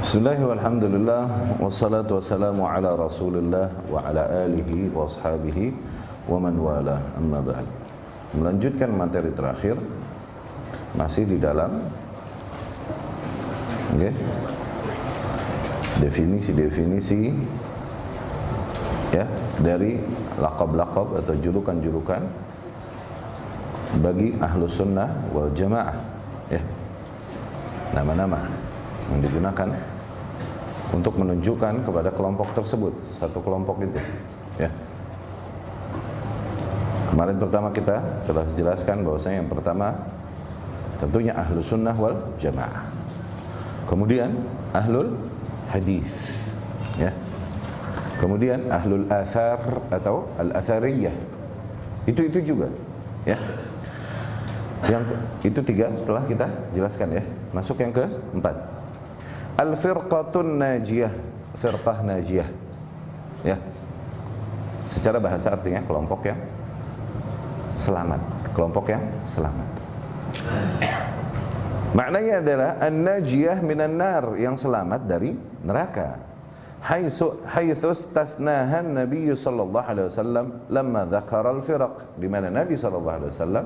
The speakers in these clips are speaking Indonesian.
Bismillah walhamdulillah wassalatu wassalamu ala rasulillah wa ala alihi wa ashabihi wa man wala amma ba'd. Melanjutkan materi terakhir masih di dalam definisi-definisi ya dari laqab-laqab atau julukan-julukan bagi ahlus sunnah wal jamaah, ya, nama-nama yang digunakan untuk menunjukkan kepada kelompok tersebut, satu kelompok itu, ya. Kemarin pertama kita telah jelaskan bahwasanya yang pertama tentunya ahlus sunnah wal jamaah, kemudian ahlul hadis, ya, kemudian ahlul athar atau al-athariyah, itu juga, ya. Yang itu tiga telah kita jelaskan, ya. Masuk yang keempat, al-firqatun najiyah, firqah najiyah, ya. Secara bahasa artinya kelompok yang selamat, kelompok yang selamat. Maknanya adalah an-najiyah minan nar, yang selamat dari neraka. Haitsu istasnahan Nabi sallallahu alaihi wasallam lamma dzakara al-firaq, di mana Nabi sallallahu alaihi wasallam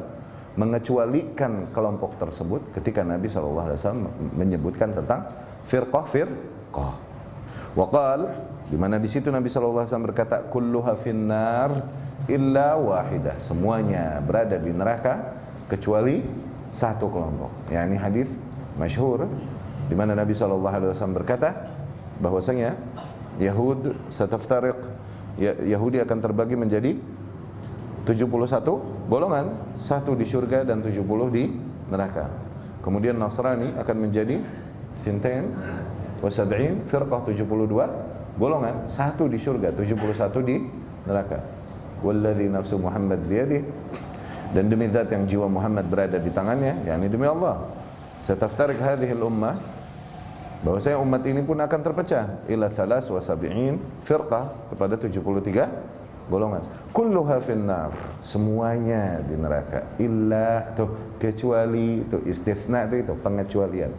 mengecualikan kelompok tersebut ketika Nabi sallallahu alaihi wasallam menyebutkan tentang firqah. Wa qala, di mana di situ Nabi sallallahu alaihi wasallam berkata, kulluha finnar illa wahidah, semuanya berada di neraka kecuali satu kelompok. Ya, ini hadis masyhur di mana Nabi sallallahu alaihi wasallam berkata bahwasanya Yahud sataftariq, Yahudi akan terbagi menjadi 71 golongan, satu di surga dan 70 di neraka. Kemudian Nasrani akan menjadi sintain wa sab'in firqah, 72 golongan, satu di surga, 71 di neraka. Wallazi nafsu Muhammad biyadihi, dan demi zat yang jiwa Muhammad berada di tangannya, yakni demi Allah, sataftarik hadhihi al-ummah, bahwasanya umat ini pun akan terpecah ila 73 firqah, kepada 73 golongan. Kulluha finnar, semuanya di neraka, illa, tuh kecuali, tuh istitsna, itu pengecualian,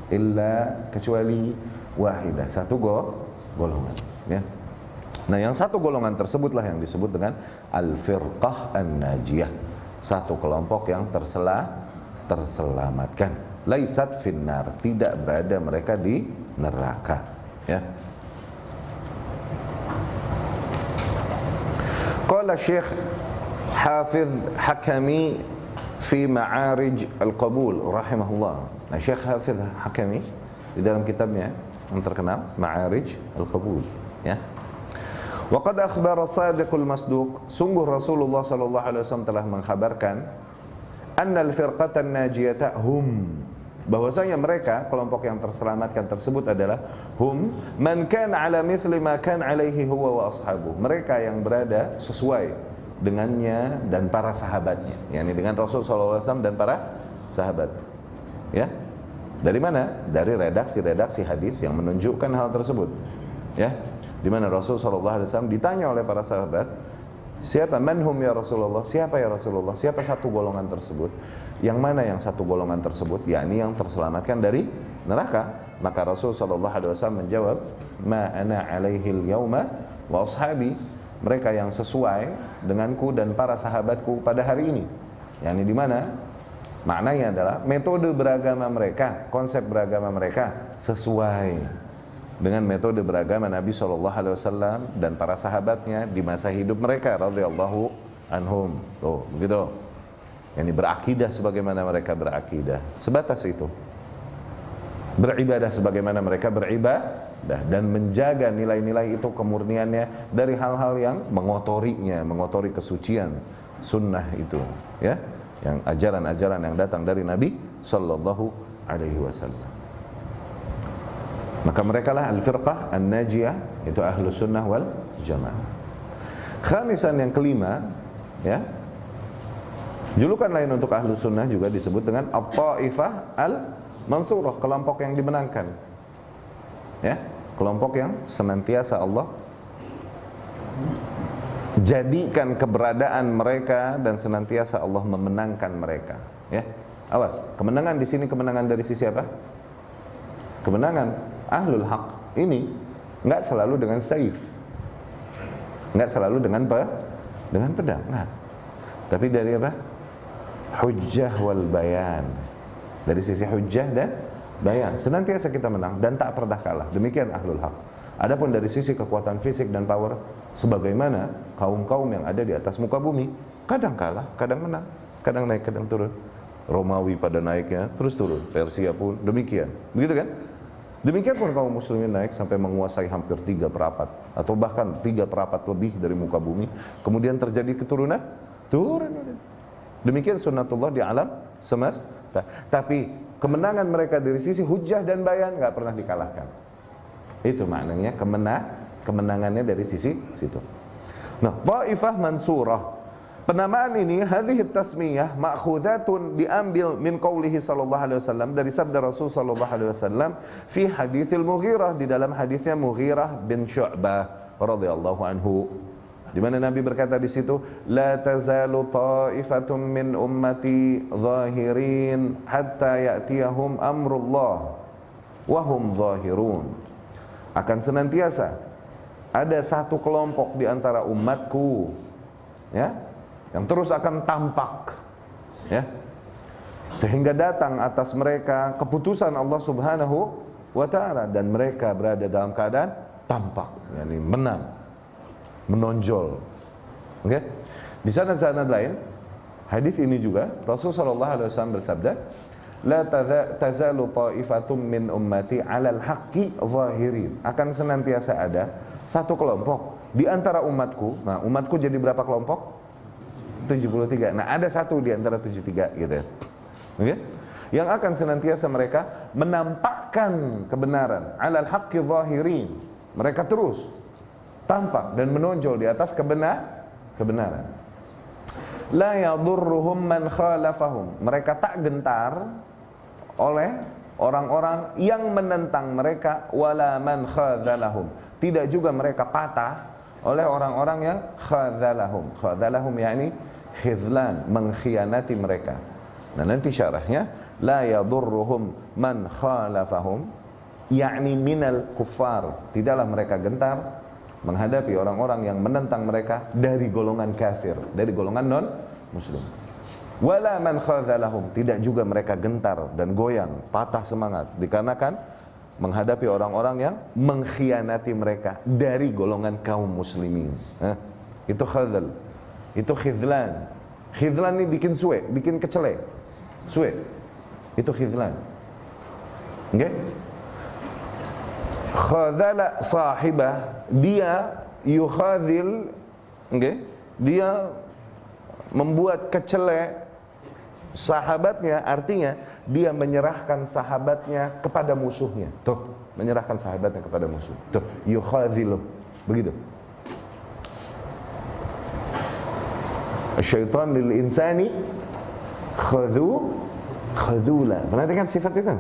illa, kecuali, wahidah, satu golongan, ya. Nah, yang satu golongan tersebutlah yang disebut dengan al-firqah an-najiyah, satu kelompok yang terselamatkan. Laisat finnar, tidak berada mereka di neraka, ya. Qala Syekh Hafiz Hakami fi Ma'arij al-Qabul rahimahullah. Nah, Syekh Hafiz Hakami di dalam kitabnya yang terkenal Ma'arij al-Qabul, ya. Wa qad akhbara Shadiqul Masduq, sungguh Rasulullah sallallahu alaihi wasallam telah mengkhabarkan annal firqatan najiyata hum, bahwasanya mereka, kelompok yang terselamatkan tersebut adalah hum man kana ala mithli ma kana alaihi huwa wa ashabuh, mereka yang berada sesuai dengannya dan para sahabatnya, yakni dengan Rasul sallallahu alaihi wasallam dan para sahabat, ya. Dari mana? Dari redaksi-redaksi hadis yang menunjukkan hal tersebut, ya. Di mana Rasul sallallahu alaihi wasallam ditanya oleh para sahabat, siapa manhum ya Rasulullah, siapa ya Rasulullah, siapa satu golongan tersebut, yang mana yang satu golongan tersebut, yakni yang terselamatkan dari neraka. Maka Rasul sallallahu alaihi wasallam menjawab, ma ana alaihil yauma wa ashabi, mereka yang sesuai denganku dan para sahabatku pada hari ini. Yakni di mana maknanya adalah metode beragama mereka, konsep beragama mereka sesuai dengan metode beragama Nabi SAW dan para sahabatnya di masa hidup mereka radhiyallahu anhum. Tuh, begitu. Yani berakidah sebagaimana mereka berakidah, sebatas itu. Beribadah sebagaimana mereka beribadah, dan menjaga nilai-nilai itu, kemurniannya dari hal-hal yang mengotorinya, mengotori kesucian sunnah itu, ya, yang ajaran-ajaran yang datang dari Nabi sallallahu alaihi wasallam. Maka mereka lah al-firqah an-najiyah, itu ahlus sunnah wal jamaah. Khamisan, yang kelima, ya, julukan lain untuk ahlus sunnah juga disebut dengan at-ta'ifah al-mansurah, kelompok yang dimenangkan, ya, kelompok yang senantiasa Allah jadikan keberadaan mereka dan senantiasa Allah memenangkan mereka, ya. Awas, kemenangan di sini kemenangan dari sisi apa? Kemenangan ahlul haq ini nggak selalu dengan saif, nggak selalu dengan pedang, nggak. Tapi dari apa? Hujjah wal bayan. Dari sisi hujjah dan bayan, senantiasa kita menang dan tak pernah kalah. Demikian ahlul haq. Adapun dari sisi kekuatan fisik dan power, sebagaimana kaum-kaum yang ada di atas muka bumi, kadang kalah, kadang menang, kadang naik, kadang turun. Romawi pada naiknya, terus turun. Persia pun demikian. Begitu kan? Demikian pun kaum muslimin naik sampai menguasai hampir 3/4 atau bahkan 3/4 lebih dari muka bumi. Kemudian terjadi keturunan, turun. Demikian sunnatullah di alam semesta. Tapi kemenangan mereka dari sisi hujjah dan bayan nggak pernah dikalahkan. Itu maknanya kemenangannya dari sisi situ. Nah, Taifah Mansurah. Penamaan ini, hadhihi tasmiyah ma'khudhatun, diambil min qaulihi sallallahu alaihi wasallam, dari sabda Rasul sallallahu alaihi wasallam fi haditsil Mughirah, di dalam hadisnya Mughirah bin Syu'bah radhiyallahu anhu, di mana Nabi berkata di situ, la tazalu ta'ifatun min ummati zahirin hatta ya'tiyahum amrullah wa hum zahirun. Akan senantiasa ada satu kelompok di antara umatku, ya, yang terus akan tampak, ya, sehingga datang atas mereka keputusan Allah Subhanahu wa ta'ala, dan mereka berada dalam keadaan tampak, yakni menang, menonjol. Oke? Di sana-sana lain, hadis ini juga Rasul sallallahu alaihi wasallam bersabda, la tazalu ta'ifatum min ummati 'alal haqqi zahirin. Akan senantiasa ada satu kelompok di antara umatku. Nah, umatku jadi berapa kelompok? 73. Nah, ada satu di antara 73 gitu ya. Oke? Yang akan senantiasa mereka menampakkan kebenaran, 'alal haqqi zahirin. Mereka terus tampak dan menonjol di atas kebenaran. La yadurruhum man khalafahum. Mereka tak gentar oleh orang-orang yang menentang mereka, wala man khadzalahum. Tidak juga mereka patah oleh orang-orang yang khadzalahum. Khadzalahum yakni khizlan, mengkhianati mereka. Nah, nanti syarahnya, la yadurruhum man khalafahum yakni minal kuffar. Tidaklah mereka gentar menghadapi orang-orang yang menentang mereka dari golongan kafir, dari golongan non muslim. Wala man khadzalahum, tidak juga mereka gentar dan goyang, patah semangat dikarenakan menghadapi orang-orang yang mengkhianati mereka dari golongan kaum muslimin. Itu khadzal, itu khizlan. Khizlan ini bikin suwe, bikin kecele, suwe. Itu khizlan. Oke? Khadzala sahibah, dia yukhadzil, dia membuat kecele sahabatnya, artinya dia menyerahkan sahabatnya kepada musuhnya. Tuh, menyerahkan sahabatnya kepada musuh. Tuh, yukhadzilu, begitu. Syaitan lil insani khadzula. Perhatikan sifat itu.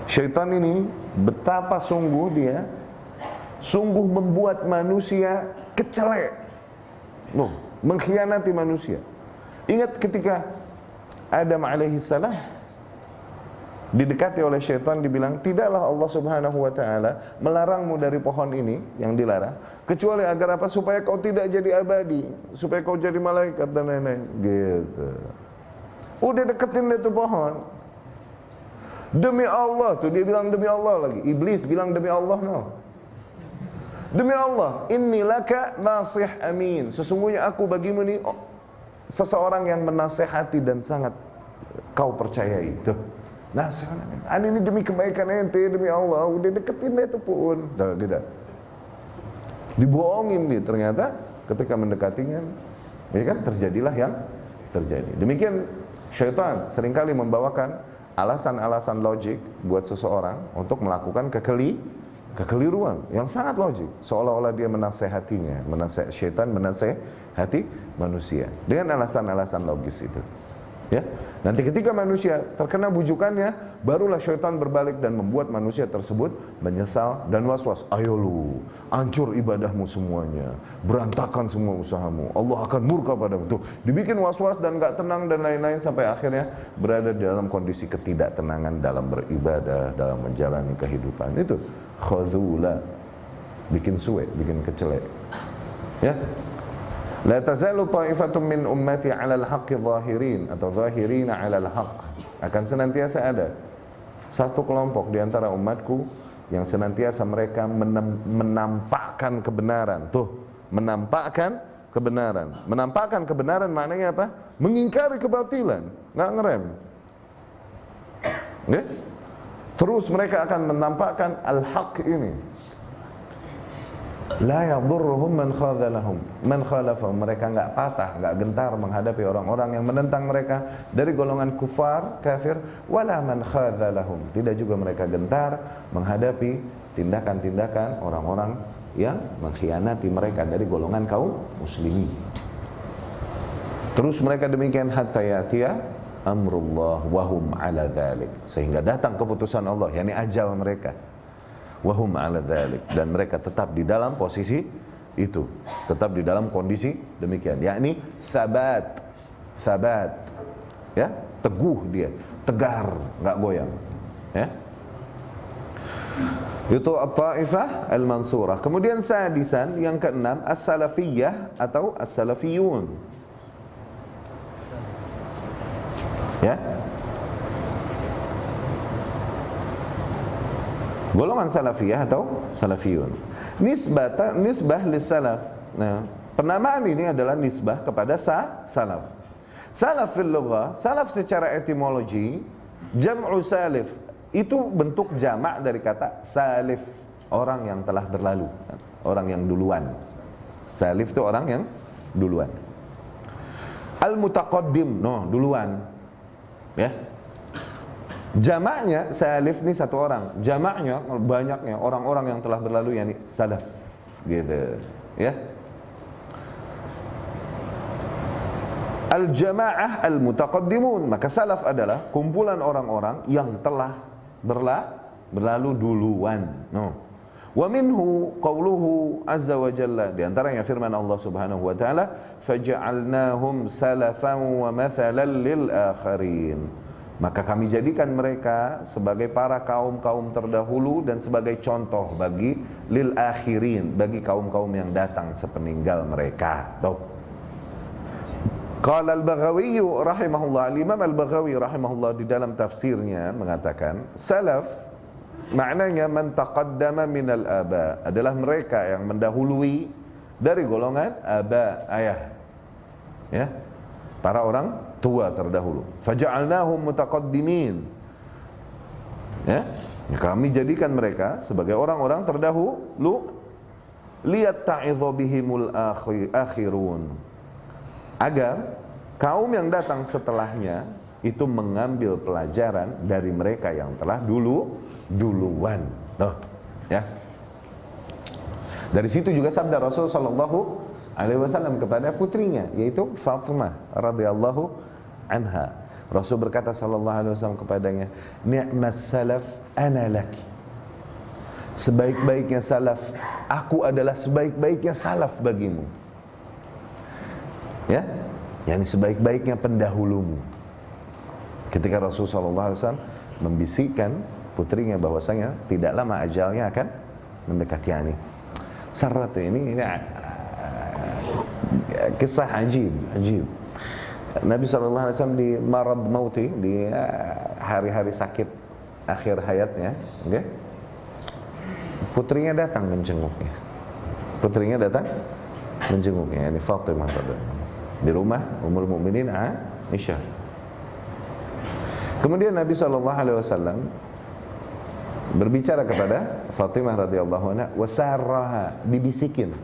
Syaitan ini betapa sungguh dia membuat manusia kecele, mengkhianati manusia. Ingat ketika Adam alaihissalam didekati oleh syaitan, dibilang, tidaklah Allah Subhanahu wa ta'ala melarangmu dari pohon ini yang dilarang, kecuali agar apa? Supaya kau tidak jadi abadi, supaya kau jadi malaikat dan lain-lain gitu. Udah deketin dia tuh pohon, demi Allah tuh dia bilang demi Allah lagi. Iblis bilang demi Allah, no, demi Allah, inni laka nasih amin, sesungguhnya aku bagimu nih seseorang yang menasehati dan sangat kau percayai. Tuh, nasihat ini demi kebaikan ente, demi Allah. Udah deketin dia tuh pun, gitu. Dibohongin dia, ternyata ketika mendekatinya, ya kan, terjadilah yang terjadi. Demikian syaitan seringkali membawakan alasan-alasan logik buat seseorang untuk melakukan kekeliruan yang sangat logik, seolah-olah dia menasehatinya. Syaitan menasehati manusia dengan alasan-alasan logis itu. Ya, nanti ketika manusia terkena bujukannya, barulah syaitan berbalik dan membuat manusia tersebut menyesal dan was-was. Ayo lu, hancur ibadahmu semuanya, berantakan semua usahamu, Allah akan murka padamu. Tuh, dibikin was-was dan gak tenang dan lain-lain sampai akhirnya berada dalam kondisi ketidaktenangan dalam beribadah, dalam menjalani kehidupan. Itu khazula, bikin suwe, bikin kecelek. Ya. La tazalu ta'ifatun min ummati 'alal haqqi zahirin atau zahirina 'alal haqq. Akan senantiasa ada satu kelompok di antara umatku yang senantiasa mereka menampakkan kebenaran. Tuh, menampakkan kebenaran. Menampakkan kebenaran maknanya apa? Mengingkari kebatilan, enggak ngerem. Nggih? Terus mereka akan menampakkan al-haq ini. La yadurruhum man khadhalahum man khalafahum. Mereka enggak patah, enggak gentar menghadapi orang-orang yang menentang mereka dari golongan kufar, kafir, wala man khadhalahum. Tidak juga mereka gentar menghadapi tindakan-tindakan orang-orang yang mengkhianati mereka dari golongan kaum muslimin. Terus mereka demikian hatta ya'tiya amrullah wa hum 'ala dzalik, sehingga datang keputusan Allah, yakni ajal mereka. Wahum ala dzalik, dan mereka tetap di dalam posisi itu, tetap di dalam kondisi demikian, yakni sabat, ya, teguh dia, tegar, nggak goyang, ya. Itu at-taifah al-mansurah. Kemudian sadisan, yang keenam, as-salafiyah atau as-salafiyun, ya. Golongan salafiyah atau salafiyun. Nisbah lis-salaf. Nah, penamaan ini adalah nisbah kepada salaf. Salaf fil lughah, salaf secara etimologi, jam'u salif. Itu bentuk jamak dari kata salif, orang yang telah berlalu, orang yang duluan. Salif itu orang yang duluan. Al-mutaqaddim, duluan. Ya. Jamaknya salif ini satu orang, jamaknya banyaknya orang-orang yang telah berlalu, yakni salaf, gitu, ya. Al-jamaah al-mutaqaddimun, maka salaf adalah kumpulan orang-orang yang telah berlalu duluan. Wa minhu qauluhu azza wa jalla, di antaranya firman Allah Subhanahu wa taala, faja'alnahum salafan wa mathalan lil akharin. Maka kami jadikan mereka sebagai para kaum-kaum terdahulu dan sebagai contoh bagi lil akhirin, bagi kaum-kaum yang datang sepeninggal mereka. Tuh. Qala al-Baghawi rahimahullah, Imam al-Baghawi rahimahullah di dalam tafsirnya mengatakan, salaf maknanya man taqaddama minal aba, adalah mereka yang mendahului dari golongan aba, ayah. Ya. Para orang tua terdahulu. Faja'alnahum mutaqaddimin. Ya, kami jadikan mereka sebagai orang-orang terdahulu, liat ta'idhu bihimul akhirun, agar kaum yang datang setelahnya itu mengambil pelajaran dari mereka yang telah duluan. Tuh, ya. Dari situ juga sabda Rasul sallallahu alaihi wasallam kepada putrinya, yaitu Fatimah radhiyallahu anha. Rasul berkata sallallahu alaihi wasallam kepadanya, ni'mas salaf ana laki. Sebaik-baiknya salaf, aku adalah sebaik-baiknya salaf bagimu. Ya, yakni sebaik-baiknya pendahulumu. Ketika Rasul sallallahu alaihi wasallam membisikkan putrinya bahwasanya tidak lama ajalnya akan mendekati, yani syarat ini kisah ajib. Nabi SAW di marad mauti, di hari-hari sakit akhir hayatnya, okay? Putrinya datang menjenguknya. Ini Fatimah di rumah Ummul Mukminin Aisyah. Kemudian Nabi SAW berbicara kepada Fatimah radhiyallahu anha, wasarraha, dibisikin,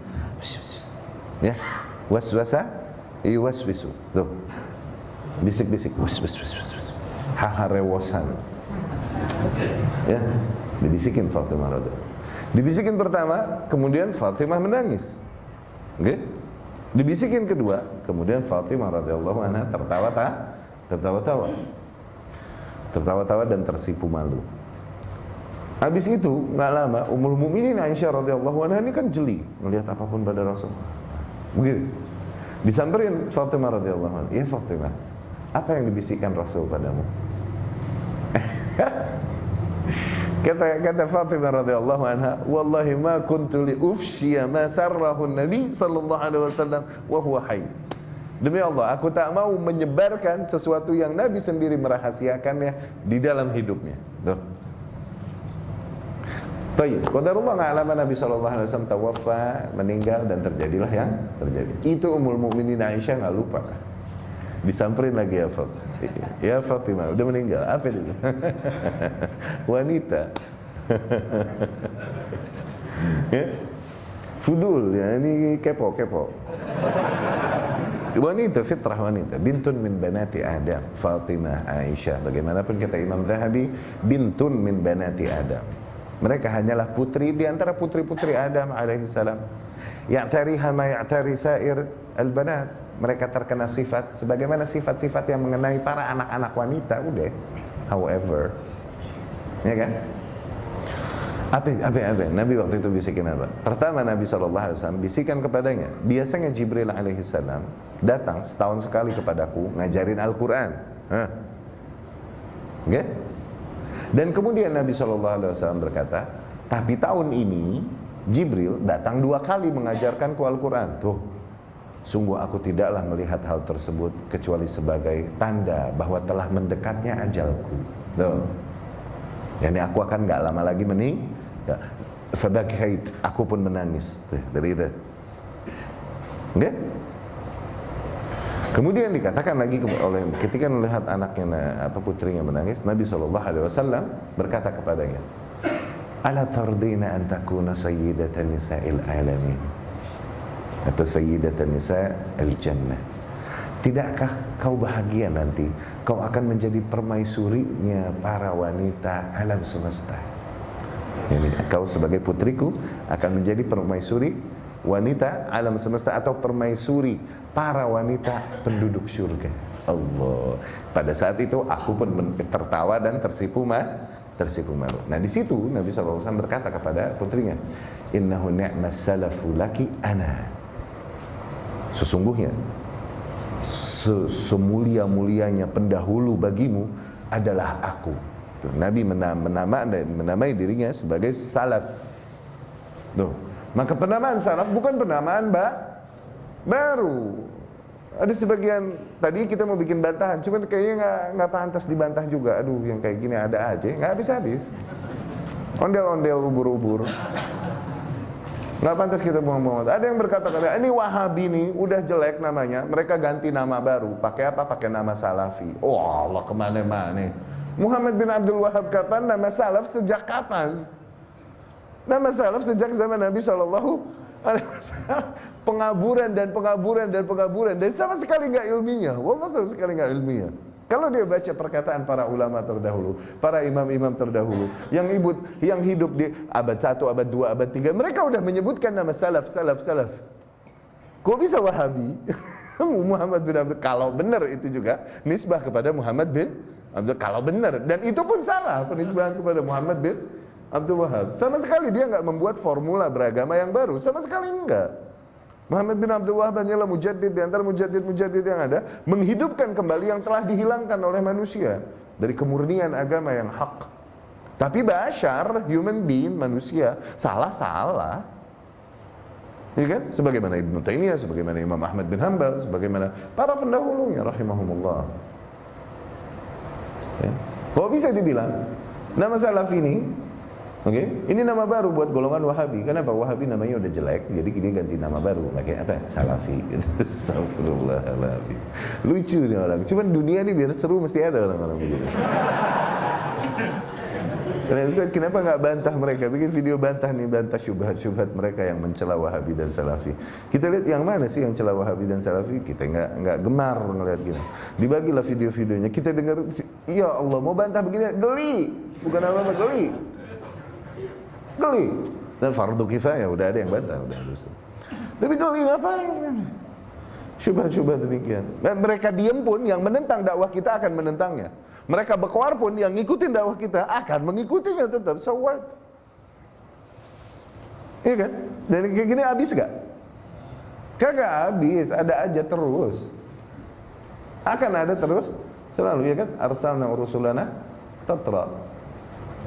ya. Waswasa yuwaswisu, tuh, bisik-bisik, haharewosan, ya, dibisikin Fatimah radhiyallahu. Dibisikin pertama, kemudian Fatimah menangis, oke? Dibisikin kedua, kemudian Fatimah radhiyallahu anha tertawa-tawa dan tersipu malu. Habis itu nggak lama Ummul Mukminin Aisyah radhiyallahu anha ini kan jeli melihat apapun pada Rasul. Begitu. Disamperin Fatimah radhiyallahu anha, "Ya Fatimah, apa yang dibisikkan Rasul padamu?" Kata Fatimah radhiyallahu anha, "Wallahi ma kuntu li ufshiya ma sarrahu Nabi sallallahu alaihi wasallam wa huwa hayy." Demi Allah, aku tak mau menyebarkan sesuatu yang Nabi sendiri merahasiakannya di dalam hidupnya. Tuh. Baik, qadarullah na'lama Nabi sallallahu alaihi wasallam tawaffa, meninggal dan terjadilah yang terjadi. Itu Ummul Mukminin Aisyah enggak lupa. Disamperin lagi ya Fatimah, udah meninggal. Apa itu? Wanita. Ya? Fudul ya, ini kepo. Wanita, fitrah wanita, bintun min banati Adam, Fatimah, Aisyah. Bagaimanapun kata Imam Zahabi, bintun min banati Adam. Mereka hanyalah putri di antara putri-putri Adam alaihissalam. Ya'tariha ma ya'tari sair al-banat. Mereka terkena sifat sebagaimana sifat-sifat yang mengenai para anak-anak wanita. Udah. However, ya kan? Apa? Nabi waktu itu bisikin apa? Pertama Nabi SAW bisikan kepadanya. Biasanya Jibril alaihissalam datang setahun sekali kepadaku ngajarin Al-Quran. Okay? Dan kemudian Nabi SAW berkata, tapi tahun ini Jibril datang 2 kali mengajarkanku Al-Quran. Tuh, sungguh aku tidaklah melihat hal tersebut kecuali sebagai tanda bahwa telah mendekatnya ajalku. Tuh. Yani aku akan gak lama lagi ya. Fabakait, aku pun menangis. Tuh, dari itu. Okay? Kemudian dikatakan lagi oleh ketika melihat anaknya putrinya menangis, Nabi SAW berkata kepadanya, "Ala tardina an takuna sayyidatan nisa'il alamin?" Atau sayyidatan nisa'il jannah. Tidakkah kau bahagia nanti kau akan menjadi permaisurinya para wanita alam semesta? Yani, kau sebagai putriku akan menjadi permaisuri wanita alam semesta atau permaisuri para wanita penduduk surga. Allah. Pada saat itu aku pun tertawa dan tersipu malu. Nah di situ Nabi SAW berkata kepada putrinya, "Innahu ni'mas salafu laki ana." Sesungguhnya semulia-mulianya pendahulu bagimu adalah aku. Nabi menamai dirinya sebagai salaf. Tuh. Maka penamaan salaf bukan penamaan baru. Ada sebagian tadi kita mau bikin bantahan, cuman kayaknya nggak pantas dibantah juga. Aduh, yang kayak gini ada aja, nggak habis-habis. Ondel-ondel, ubur-ubur. Nggak pantas kita ngomong. Ada yang berkata ini Wahabi nih udah jelek namanya, mereka ganti nama baru. Pakai apa? Pakai nama Salafi. Oh Allah, kemana-mana. Muhammad bin Abdul Wahab kapan? Nama salaf sejak kapan? Nama salaf sejak zaman Nabi SAW. Pengaburan dan sama sekali nggak ilmiah. Wallah sama sekali nggak ilmiah. Kalau dia baca perkataan para ulama terdahulu, para imam-imam terdahulu yang hidup di abad 1, abad 2, abad 3, mereka udah menyebutkan nama salaf. Kok bisa Wahabi? Muhammad bin Abdul, kalau benar itu juga nisbah kepada Muhammad bin Abdul, kalau benar, dan itu pun salah penisbahan kepada Muhammad bin Abdul Wahab. Sama sekali dia nggak membuat formula beragama yang baru, sama sekali enggak. Muhammad bin Abdul Wahab hanyalah mujaddid di antara mujaddid yang ada, menghidupkan kembali yang telah dihilangkan oleh manusia dari kemurnian agama yang hak. Tapi bashar, human being, manusia, salah. Ya kan? Sebagaimana Ibnu Taimiyah, sebagaimana Imam Ahmad bin Hanbal, sebagaimana para pendahulunya rahimahumullah. Ya. Kok bisa dibilang nama salaf ini, ini nama baru buat golongan Wahabi. Kenapa? Wahabi namanya udah jelek, jadi dia ganti nama baru, pakai apa? Salafi. Astagfirullahaladzim. Lucu nih orang. Cuman dunia ini biar seru mesti ada orang-orang begitu. Kenapa nggak bantah mereka? Bikin video bantah syubhat-syubhat mereka yang mencela Wahabi dan Salafi. Kita lihat yang mana sih yang celah Wahabi dan Salafi? Kita nggak gemar ngelihat gini. Dibagilah video-videonya. Kita dengar, ya Allah mau bantah begini, geli. Bukan apa-apa, geli. Dan fardu kifayah udah ada yang bantah, udah harus. Tapi geli ngapain? Syubhat-syubhat demikian. Dan mereka diam pun yang menentang dakwah kita akan menentangnya. Mereka berkoar pun yang ngikutin dakwah kita akan mengikutinya tetap. So what? Iya kan? Dan kayak gini habis gak? Kagak habis, ada aja terus. Akan ada terus selalu, ya kan? Arsalna rusulana tatra.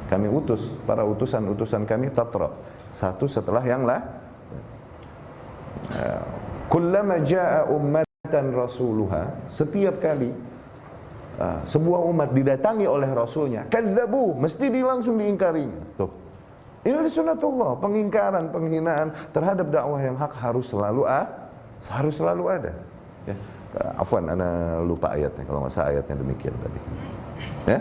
Kami utus para utusan-utusan kami tatra, satu setelah yang lah. Kullama jaa ummatan rasuluha, setiap kali sebuah umat didatangi oleh rasulnya, kadzabu, mesti langsung diingkarinya. Tuh. Ini sunnatullah, pengingkaran, penghinaan terhadap dakwah yang hak harus selalu ada. Ya. Afwan, ana lupa ayatnya, kalau nggak salah ayatnya demikian tadi. Ya.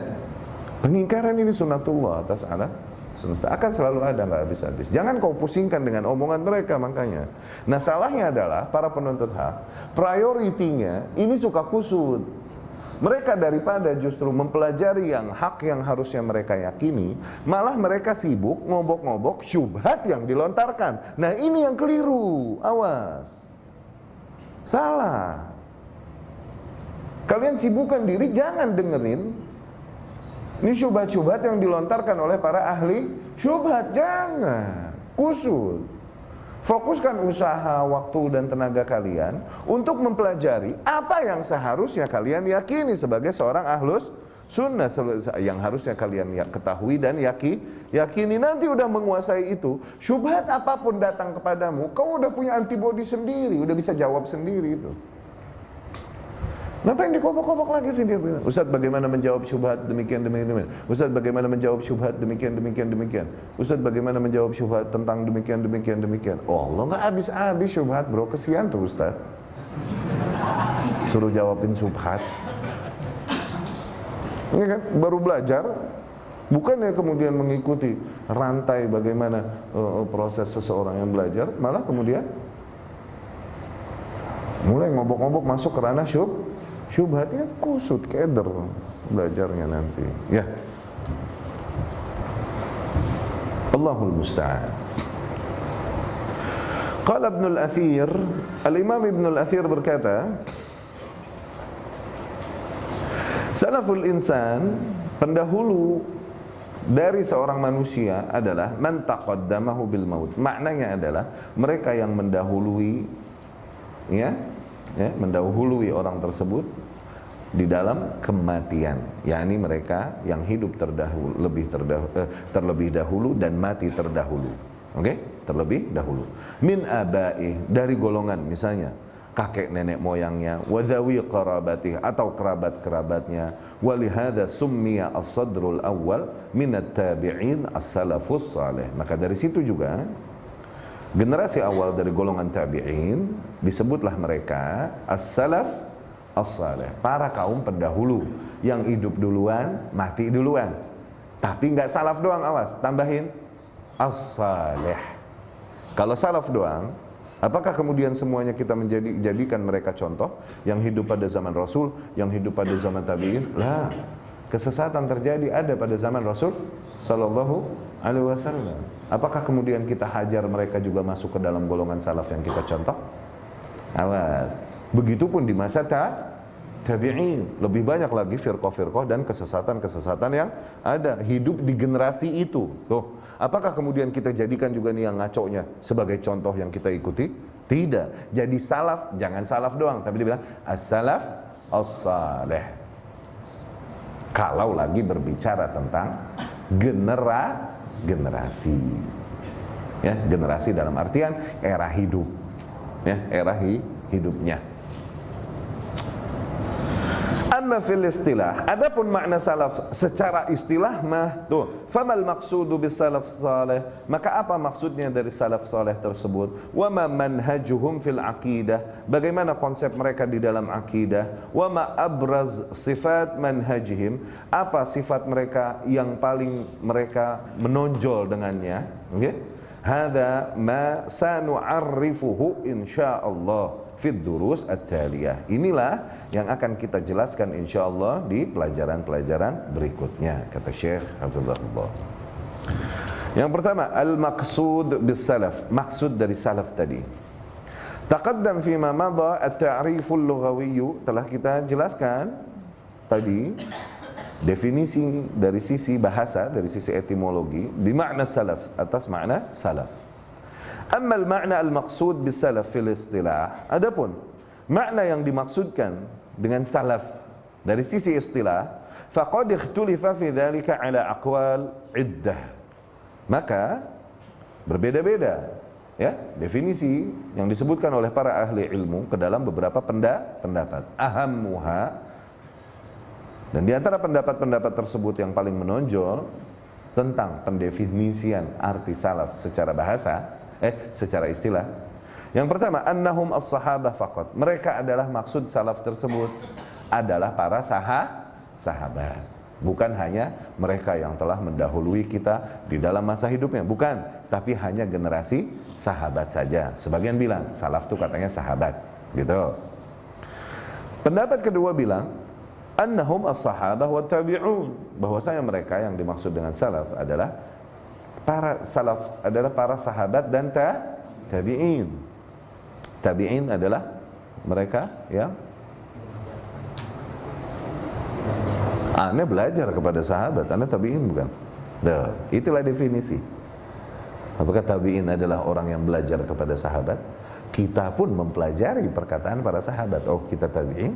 Pengingkaran ini sunnatullah atas alam semesta, akan selalu ada, nggak habis-habis. Jangan kau pusingkan dengan omongan mereka, makanya. Nah, salahnya adalah para penuntut hak, prioritinya ini suka kusut. Mereka daripada justru mempelajari yang hak yang harusnya mereka yakini, malah mereka sibuk ngobok-ngobok syubhat yang dilontarkan. Nah, ini yang keliru. Awas. Salah. Kalian sibukkan diri, jangan dengerin ini syubhat-syubhat yang dilontarkan oleh para ahli syubhat. Jangan kusut. Fokuskan usaha, waktu dan tenaga kalian untuk mempelajari apa yang seharusnya kalian yakini sebagai seorang ahlus sunnah, yang harusnya kalian ketahui dan yakini. Nanti udah menguasai itu, syubhat apapun datang kepadamu, kau udah punya antibodi sendiri, udah bisa jawab sendiri itu. Kenapa yang dikobok-kobok lagi sih dia bilang? Ustaz, bagaimana menjawab syubhat demikian. Ustaz, bagaimana menjawab syubhat demikian. Ustaz, bagaimana menjawab syubhat tentang demikian. Oh Allah, nggak habis-habis syubhat, bro. Kesian tuh Ustaz. Suruh jawabin syubhat. Ini kan baru belajar, bukannya kemudian mengikuti rantai bagaimana proses seseorang yang belajar, malah kemudian mulai ngobok-ngobok masuk ke ranah syubhatnya, kusut, keder belajarnya nanti. Ya. Allahul musta'an. Qala Ibn al-Athir, Al-Imam Ibn al-Athir berkata, salaful insan, pendahulu dari seorang manusia adalah man taqaddamahu bil maut. Maknanya adalah mereka yang mendahului, mendahului orang tersebut di dalam kematian, yakni mereka yang hidup terlebih dahulu dan mati terdahulu. Oke? Terlebih dahulu. Min abai, dari golongan misalnya kakek nenek moyangnya, wa dzawi qarabatih, atau kerabat-kerabatnya. Walihada summiya as-sadrul awal min at-tabi'in as-salafus salih. Maka dari situ juga generasi awal dari golongan tabi'in disebutlah mereka as-salaf as-salih, para kaum pendahulu yang hidup duluan, mati duluan. Tapi nggak salaf doang, awas, tambahin as-salih. Kalau salaf doang, apakah kemudian semuanya kita jadikan mereka contoh yang hidup pada zaman Rasul, yang hidup pada zaman tabi'in? Lah, kesesatan terjadi ada pada zaman Rasul sallallahu alaihi wasallam. Apakah kemudian kita hajar mereka juga masuk ke dalam golongan salaf yang kita contoh? Awas. Begitupun di masa tabi'in, lebih banyak lagi firqah-firqah dan kesesatan-kesesatan yang ada hidup di generasi itu. Tuh, apakah kemudian kita jadikan juga nih yang ngaconya sebagai contoh yang kita ikuti? Tidak. Jadi salaf, jangan salaf doang, tapi dibilang as-salaf as-salih. Kalau lagi berbicara tentang generasi. Ya, generasi dalam artian era hidup. Ya, era hidupnya. Amma fil istilah, adapun makna salaf secara istilah mah tuh, famal maqsudu bis salaf salih, maka apa maksudnya dari salaf salih tersebut? Wa ma manhajuhum fil aqidah, bagaimana konsep mereka di dalam akidah? Wa ma abraz sifat manhajihim, apa sifat mereka yang paling mereka menonjol dengannya? Okay? Hada ma sanu'arrifuhu insyaallah fid durus at-taliyah. Inilah yang akan kita jelaskan insyaallah di pelajaran-pelajaran berikutnya, kata Syekh Hafizahullah. Yang pertama, al-maqsud bis salaf, maksud dari salaf tadi. Taqaddam fima madha at-ta'riful lughawiyyu, telah kita jelaskan tadi definisi dari sisi bahasa, dari sisi etimologi di makna salaf, atas makna salaf. Amma al-ma'na al-maqsud bis-salaf fil istilah, adapun makna yang dimaksudkan dengan salaf dari sisi istilah, faqad ikhtulifa fi dzalika ala aqwal iddah, maka berbeda-beda ya definisi yang disebutkan oleh para ahli ilmu ke dalam beberapa pendapat. Ahammuha, dan di antara pendapat-pendapat tersebut yang paling menonjol tentang pendefinisian arti salaf secara bahasa, secara istilah. Yang pertama, annahum as-sahabah faqat. Mereka adalah, maksud salaf tersebut adalah para sahabat. Bukan hanya mereka yang telah mendahului kita di dalam masa hidupnya, bukan, tapi hanya generasi sahabat saja. Sebagian bilang salaf itu katanya sahabat, gitu. Pendapat kedua bilang annahum as-sahabah wa tabi'un, bahwasanya mereka yang dimaksud dengan salaf adalah para salaf, adalah para sahabat dan tabi'in. Tabi'in adalah mereka yang Anda belajar kepada sahabat, Anda tabi'in bukan? Nah, itulah definisi. Apakah tabi'in adalah orang yang belajar kepada sahabat? Kita pun mempelajari perkataan para sahabat. Oh, kita tabi'in?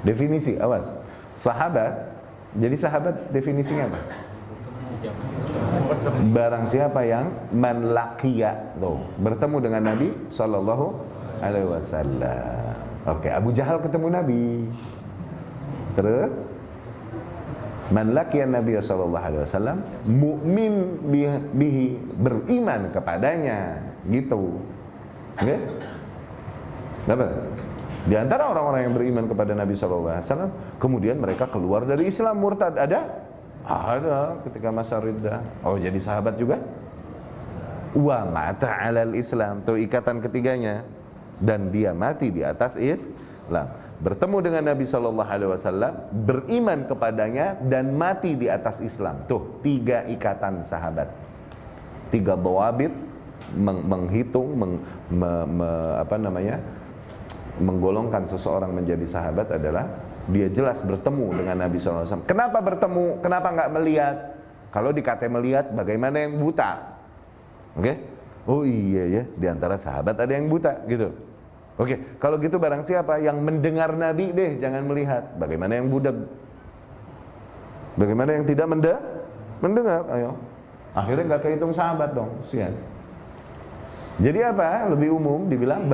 Definisi, awas. Sahabat, jadi sahabat definisinya apa? Barang siapa yang man laqiya, tuh, bertemu dengan Nabi sallallahu alaihi wasallam. Oke, Abu Jahal ketemu Nabi. Terus man laqiya Nabi sallallahu alaihi wasallam, mukmin bihi, beriman kepadanya, gitu. Oke? Dapat? Di antara orang-orang yang beriman kepada Nabi sallallahu alaihi wasallam, kemudian mereka keluar dari Islam, murtad, ada? Ada, ketika masa riddah. Oh, jadi sahabat juga? Wa mata 'alal Islam, tuh ikatan ketiganya. Dan dia mati di atas Islam. Bertemu dengan Nabi sallallahu alaihi wasallam, beriman kepadanya dan mati di atas Islam. Tuh, 3 ikatan sahabat. 3 dhawabit menghitung menggolongkan seseorang menjadi sahabat adalah dia jelas bertemu dengan Nabi sallallahu alaihi wasallam. Kenapa bertemu? Kenapa enggak melihat? Kalau dikata melihat, bagaimana yang buta? Oke? Oh iya ya, di antara sahabat ada yang buta, gitu. Oke, kalau gitu barang siapa yang mendengar Nabi deh, jangan melihat. Bagaimana yang budak? Bagaimana yang tidak mendengar? Ayo. Akhirnya nggak kehitung sahabat dong, sian. Jadi apa? Lebih umum dibilang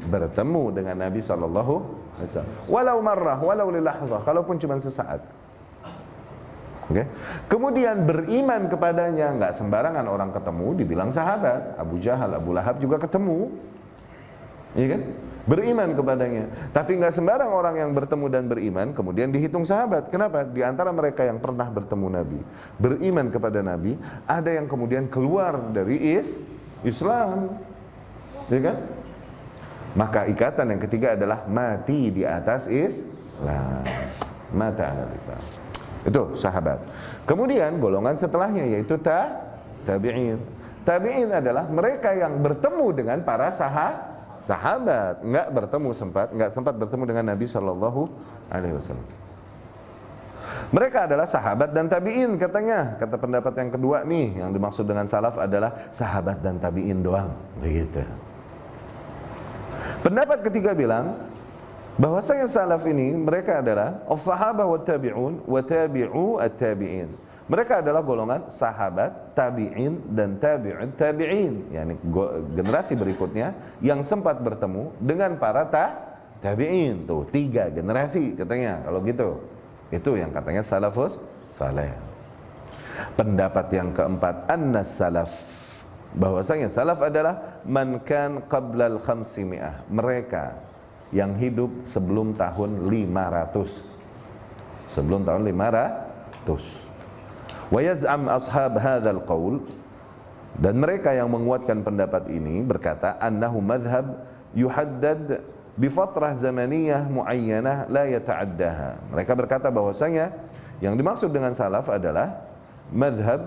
bertemu dengan Nabi sallallahu alaihi wasallam. Walau marrah, walau lilahzah, kalaupun cuma sesaat. Oke. Kemudian beriman kepadanya, nggak sembarangan orang ketemu dibilang sahabat. Abu Jahal, Abu Lahab juga ketemu. Iya kan? Beriman kepadanya. Tapi nggak sembarang orang yang bertemu dan beriman kemudian dihitung sahabat. Kenapa? Di antara mereka yang pernah bertemu Nabi, beriman kepada Nabi, ada yang kemudian keluar dari Islam. Iya kan? Maka ikatan yang ketiga adalah mati di atas Islam. Mata ala Islam. Itu sahabat. Kemudian golongan setelahnya yaitu tabi'in. Tabi'in adalah mereka yang bertemu dengan para sahabat, nggak sempat bertemu dengan Nabi sallallahu alaihi wasallam. Mereka adalah sahabat dan tabi'in katanya. Kata pendapat yang kedua nih, yang dimaksud dengan salaf adalah sahabat dan tabi'in doang, begitu. Pendapat ketiga bilang bahwasanya salaf ini mereka adalah as-sahabah wa tabi'un wa tabi'u at-tabi'in. Mereka adalah golongan sahabat, tabi'in dan tabi'ut tabi'in, yakni generasi berikutnya yang sempat bertemu dengan para tabi'in. Tuh, 3 generasi katanya. Kalau gitu, itu yang katanya salafus saleh. Pendapat yang keempat, annas salaf, bahwasanya salaf adalah man kan qablal 500, mereka yang hidup sebelum tahun 500. Sebelum tahun 500. Wa yaz'am ashab hadzal qaul, dan mereka yang menguatkan pendapat ini berkata annahu madhhab yuhaddad bi fatrah zamaniyah muayyanah la yata'addaha. Mereka berkata bahwasanya yang dimaksud dengan salaf adalah madhab,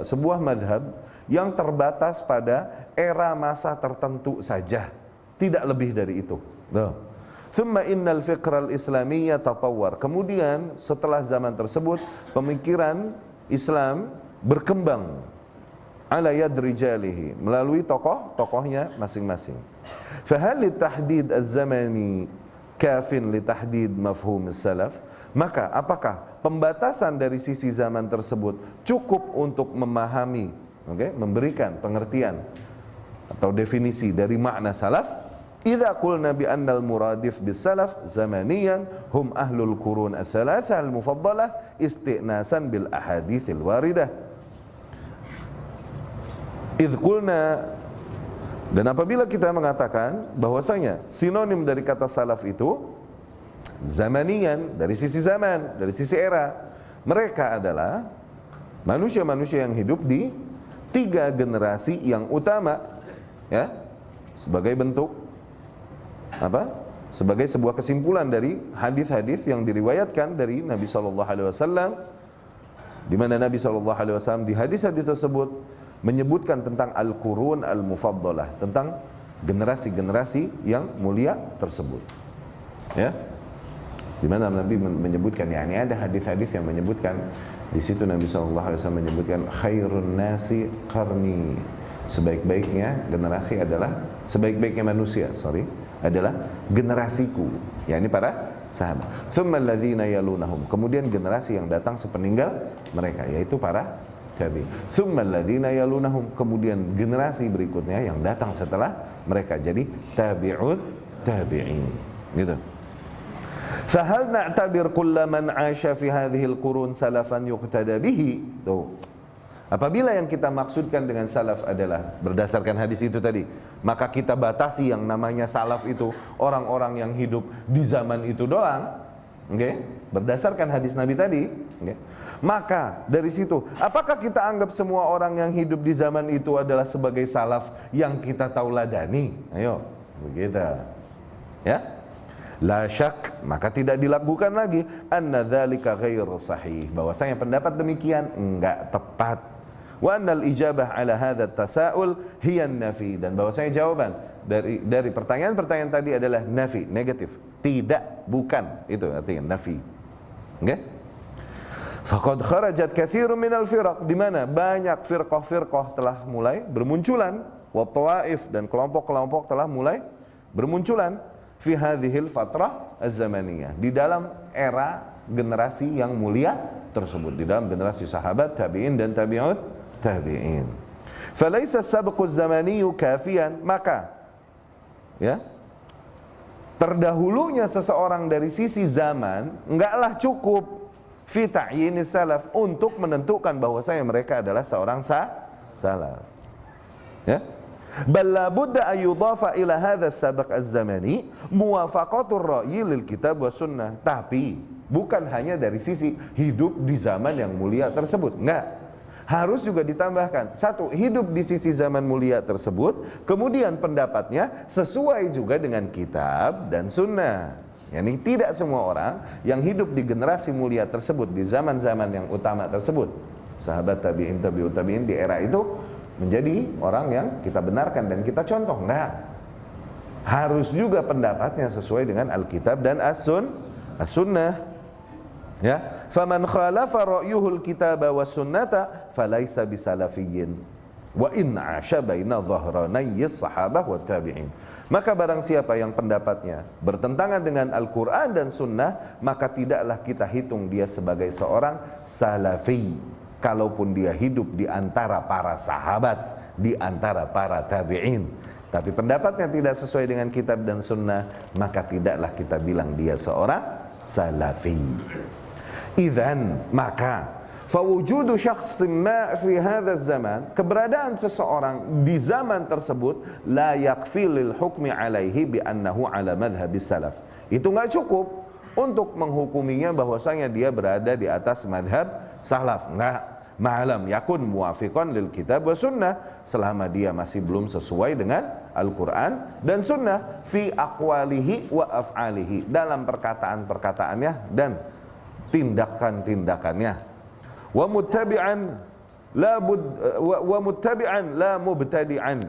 sebuah madhab yang terbatas pada era masa tertentu saja, tidak lebih dari itu. Thumma innal fiqral islamiyya tatawwar. Kemudian setelah zaman tersebut pemikiran Islam berkembang ala yad rijalihi, melalui tokoh-tokohnya masing-masing. Fa hal litahdid az-zamani kafin litahdid mafhum as-salaf? Maka apakah pembatasan dari sisi zaman tersebut cukup untuk memahami, memberikan pengertian atau definisi dari makna salaf? Idza qulna bi anna al-muradif bis-salaf zamaniyan hum ahlul qurun ats-tsalatsah al-mufaddalah istinasan bil ahaditsil waridah. Idz qulna, dan apabila kita mengatakan bahwasanya sinonim dari kata salaf itu zamanian, dari sisi zaman, dari sisi era, mereka adalah manusia-manusia yang hidup di 3 generasi yang utama, ya, sebagai bentuk apa? Sebagai sebuah kesimpulan dari hadis-hadis yang diriwayatkan dari Nabi SAW, di mana Nabi SAW di hadis-hadis tersebut menyebutkan tentang al-qurun al-mufaddalah, tentang generasi-generasi yang mulia tersebut, ya. Di mana Nabi menyebutkan, yakni ada hadis-hadis yang menyebutkan, di situ Nabi SAW menyebutkan khairun nasi qarni, sebaik-baiknya generasi adalah, sebaik-baiknya manusia, adalah generasiku, yakni para sahabat. Tsumma alladzina yalunahum, kemudian generasi yang datang sepeninggal mereka, yaitu para tabi'in. Tsumma alladzina yalunahum, kemudian generasi berikutnya yang datang setelah mereka, jadi tabi'ut tabi'in, gitu. Fahal na'tabir kulla man 'asha fi hadhihi al-qurun salafan yuqtada bihi? Tuh. Apabila yang kita maksudkan dengan salaf adalah berdasarkan hadis itu tadi, maka kita batasi yang namanya salaf itu orang-orang yang hidup di zaman itu doang, berdasarkan hadis Nabi tadi, maka dari situ, apakah kita anggap semua orang yang hidup di zaman itu adalah sebagai salaf yang kita tauladani? Ayo, begitu. Ya? La syak, maka tidak dilakukan lagi anna dzalika ghairu sahih, bahwasanya pendapat demikian enggak tepat. Wa annal ijabah ala hadza tasaul hiya nafi, dan bahwasanya jawaban dari pertanyaan-pertanyaan tadi adalah nafi, negatif, tidak, bukan, itu artinya nafi. Faqad kharajat katsirun minal firaq, di mana banyak firqah-firqah telah mulai bermunculan, wa tawaif, dan kelompok-kelompok telah mulai bermunculan fi hadhil fatrah az-zamaniyah, di dalam era generasi yang mulia tersebut, di dalam generasi sahabat, tabi'in dan tabi'ut tabi'in. Falaysa as-sabqu az-zamaniyyu kafiyan, maka ya, terdahulunya seseorang dari sisi zaman enggaklah cukup fi ta'yinis salaf, untuk menentukan bahwasanya mereka adalah seorang salaf, ya. Bal la budda an yudafa ila hadha as-sabaq az-zamani muwafaqatur ra'yi lil kitab was sunnah. Tapi bukan hanya dari sisi hidup di zaman yang mulia tersebut, enggak. Harus juga ditambahkan, satu, hidup di sisi zaman mulia tersebut, kemudian pendapatnya sesuai juga dengan kitab dan sunnah. Yani tidak semua orang yang hidup di generasi mulia tersebut, di zaman-zaman yang utama tersebut, sahabat, tabi'in, tabi'ut tabi'in, di era itu menjadi orang yang kita benarkan dan kita contoh, enggak. Harus juga pendapatnya sesuai dengan Alkitab dan As-Sunnah. Ya, faman khalafa ra'yuhul kitaba was sunnata falaysa bisalafiyyin wa in 'asha baina dhahranayis sahabah wat tabi'in. Maka barang siapa yang pendapatnya bertentangan dengan Al-Qur'an dan Sunnah, maka tidaklah kita hitung dia sebagai seorang salafi, kalaupun dia hidup di antara para sahabat, di antara para tabi'in. Tapi pendapatnya tidak sesuai dengan kitab dan sunnah, maka tidaklah kita bilang dia seorang salafi. Idzan, maka fawujudu syakhsin ma fi hadzal zaman, keberadaan seseorang di zaman tersebut, la yakfi lil hukmi alaihi bi annahu ala madhhabis salaf. Itu enggak cukup untuk menghukuminya bahwasanya dia berada di atas madhab salaf, enggak. Ma'alam yakun muwafiqan lil kitab wa sunnah, selama dia masih belum sesuai dengan Al-Quran dan sunnah, fi aqwalihi wa af'alihi, dalam perkataan-perkataannya dan tindakan-tindakannya, wa muttabi'an wa muttabi'an la mubtadi'an.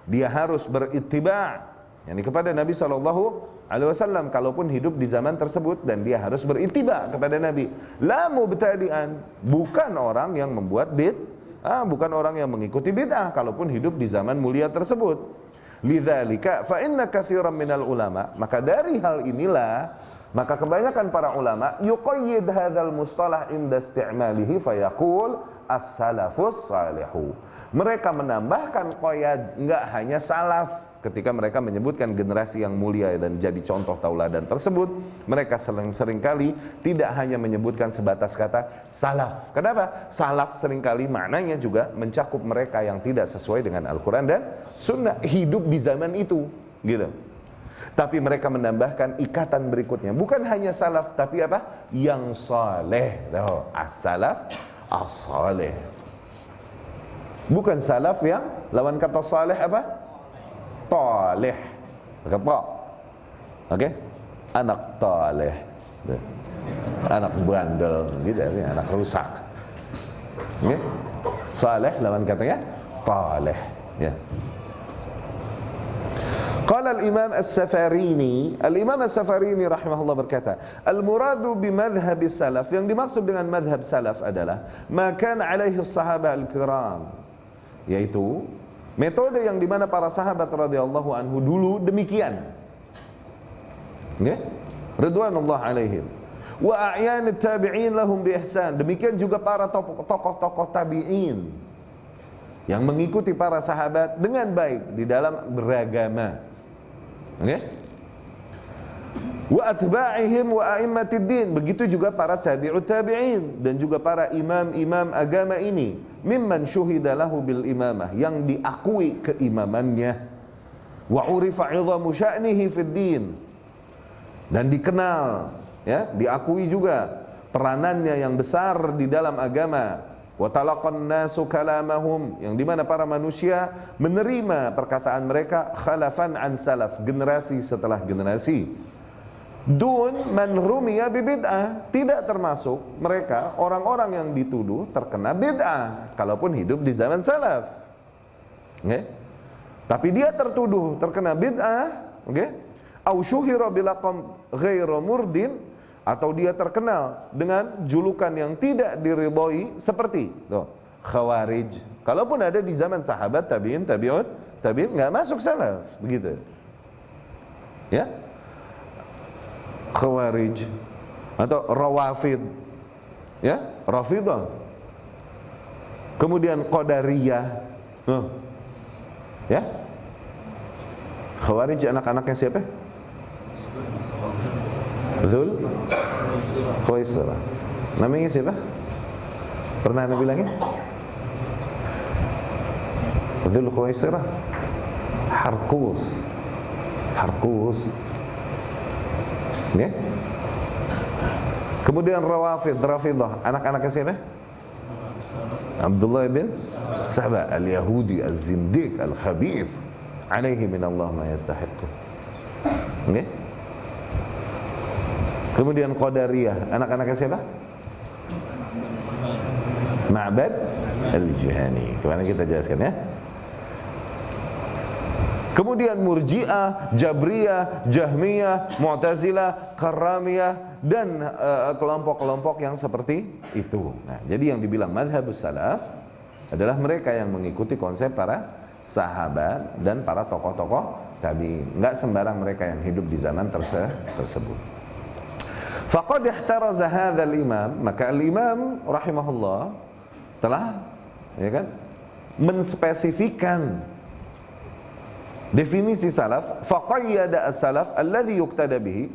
Dia harus berittiba' yakni kepada Nabi SAW kalaupun hidup di zaman tersebut, dan dia harus berittiba' kepada Nabi. La mubtadi'an, bukan orang yang membuat bukan orang yang mengikuti bid'ah kalaupun hidup di zaman mulia tersebut. Lidzalika fa inna katsiran minal ulama, maka dari hal inilah maka kebanyakan para ulama yuqayyid hadzal mustalah inda isti'malihi fayaqul as-salafus salihu. Mereka menambahkan qayyad, enggak hanya salaf. Ketika mereka menyebutkan generasi yang mulia dan jadi contoh tauladan tersebut, mereka seringkali tidak hanya menyebutkan sebatas kata salaf. Kenapa? Salaf seringkali maknanya juga mencakup mereka yang tidak sesuai dengan Al-Quran dan Sunnah, hidup di zaman itu, gitu. Tapi mereka menambahkan ikatan berikutnya, bukan hanya salaf, tapi apa? Yang saleh. As-salaf, as-saleh. Bukan salaf yang lawan kata saleh apa? Taleh. Pakai ta. Oke? Anak taleh. Anak bandel gitu, anak rusak. Oke? Saleh lawan katanya taleh, ya. Qala al-Imam As-Safarini, al-Imam As-Safarini rahimahullah berkata, al-muradu bimadhhab salaf, yang dimaksud dengan madhab salaf adalah ma kana alaihi as-sahabah al-kiram, yaitu metode yang dimana para sahabat radhiyallahu anhu dulu demikian, ya, ridwanullah alaihim, wa a'yan at-tabi'in lahum bi ihsan, demikian juga para tokoh-tokoh tabi'in yang mengikuti para sahabat dengan baik di dalam beragama, okay? Wa atba'ihim wa a'immatid din, begitu juga para tabi'ut tabi'in dan juga para imam-imam agama ini, mimman syuhida lahu bil imamah, yang diakui keimamannya, wa urifa 'idhamu sya'nihi fid din, dan dikenal, ya, diakui juga peranannya yang besar di dalam agama. Wa talaqan nasu kalamahum, yang dimana para manusia menerima perkataan mereka khalafan an salaf, generasi setelah generasi. Dun man rumiya bibid'ah, tidak termasuk mereka orang-orang yang dituduh terkena bid'ah kalaupun hidup di zaman salaf, okay? Tapi dia tertuduh terkena bid'ah, okay? Au syuhira bilaqam ghairu murdin, atau dia terkenal dengan julukan yang tidak diridhoi, seperti Khawarij. Kalaupun ada di zaman sahabat, tabi'in, nggak masuk salaf, begitu, ya. Khawarij atau Rawafid, ya, Rafidah. Kemudian Qadariyah, ya. Khawarij anak-anaknya siapa? Zul Khuwaisirah. Namanya siapa? Pernah Anda bilangin? Zul Khuwaisirah. Harkus. Ya? Kemudian Rafidah, anak-anaknya siapa? Abdullah bin Saba al-Yahudi az-Zindiq al-Khabith, alaihi minallah ma yastahiqu. Ya? Kemudian Qadariyah, anak-anaknya siapa? Ma'bad al-Juhani. Kemarin kita jelaskan, ya. Kemudian Murji'ah, Jabriyah, Jahmiyah, Mu'tazilah, Karramiyah, dan kelompok-kelompok yang seperti itu. Nah, jadi yang dibilang mazhabus salaf adalah mereka yang mengikuti konsep para sahabat dan para tokoh-tokoh tabi'in. Enggak sembarang mereka yang hidup di zaman tersebut. Faqad ihtaraza hadzal imam, maka al-imam rahimahullah telah, ya kan, menspesifikkan definisi salaf. Faqayyada as-salaf alladhi yuqtada bihi,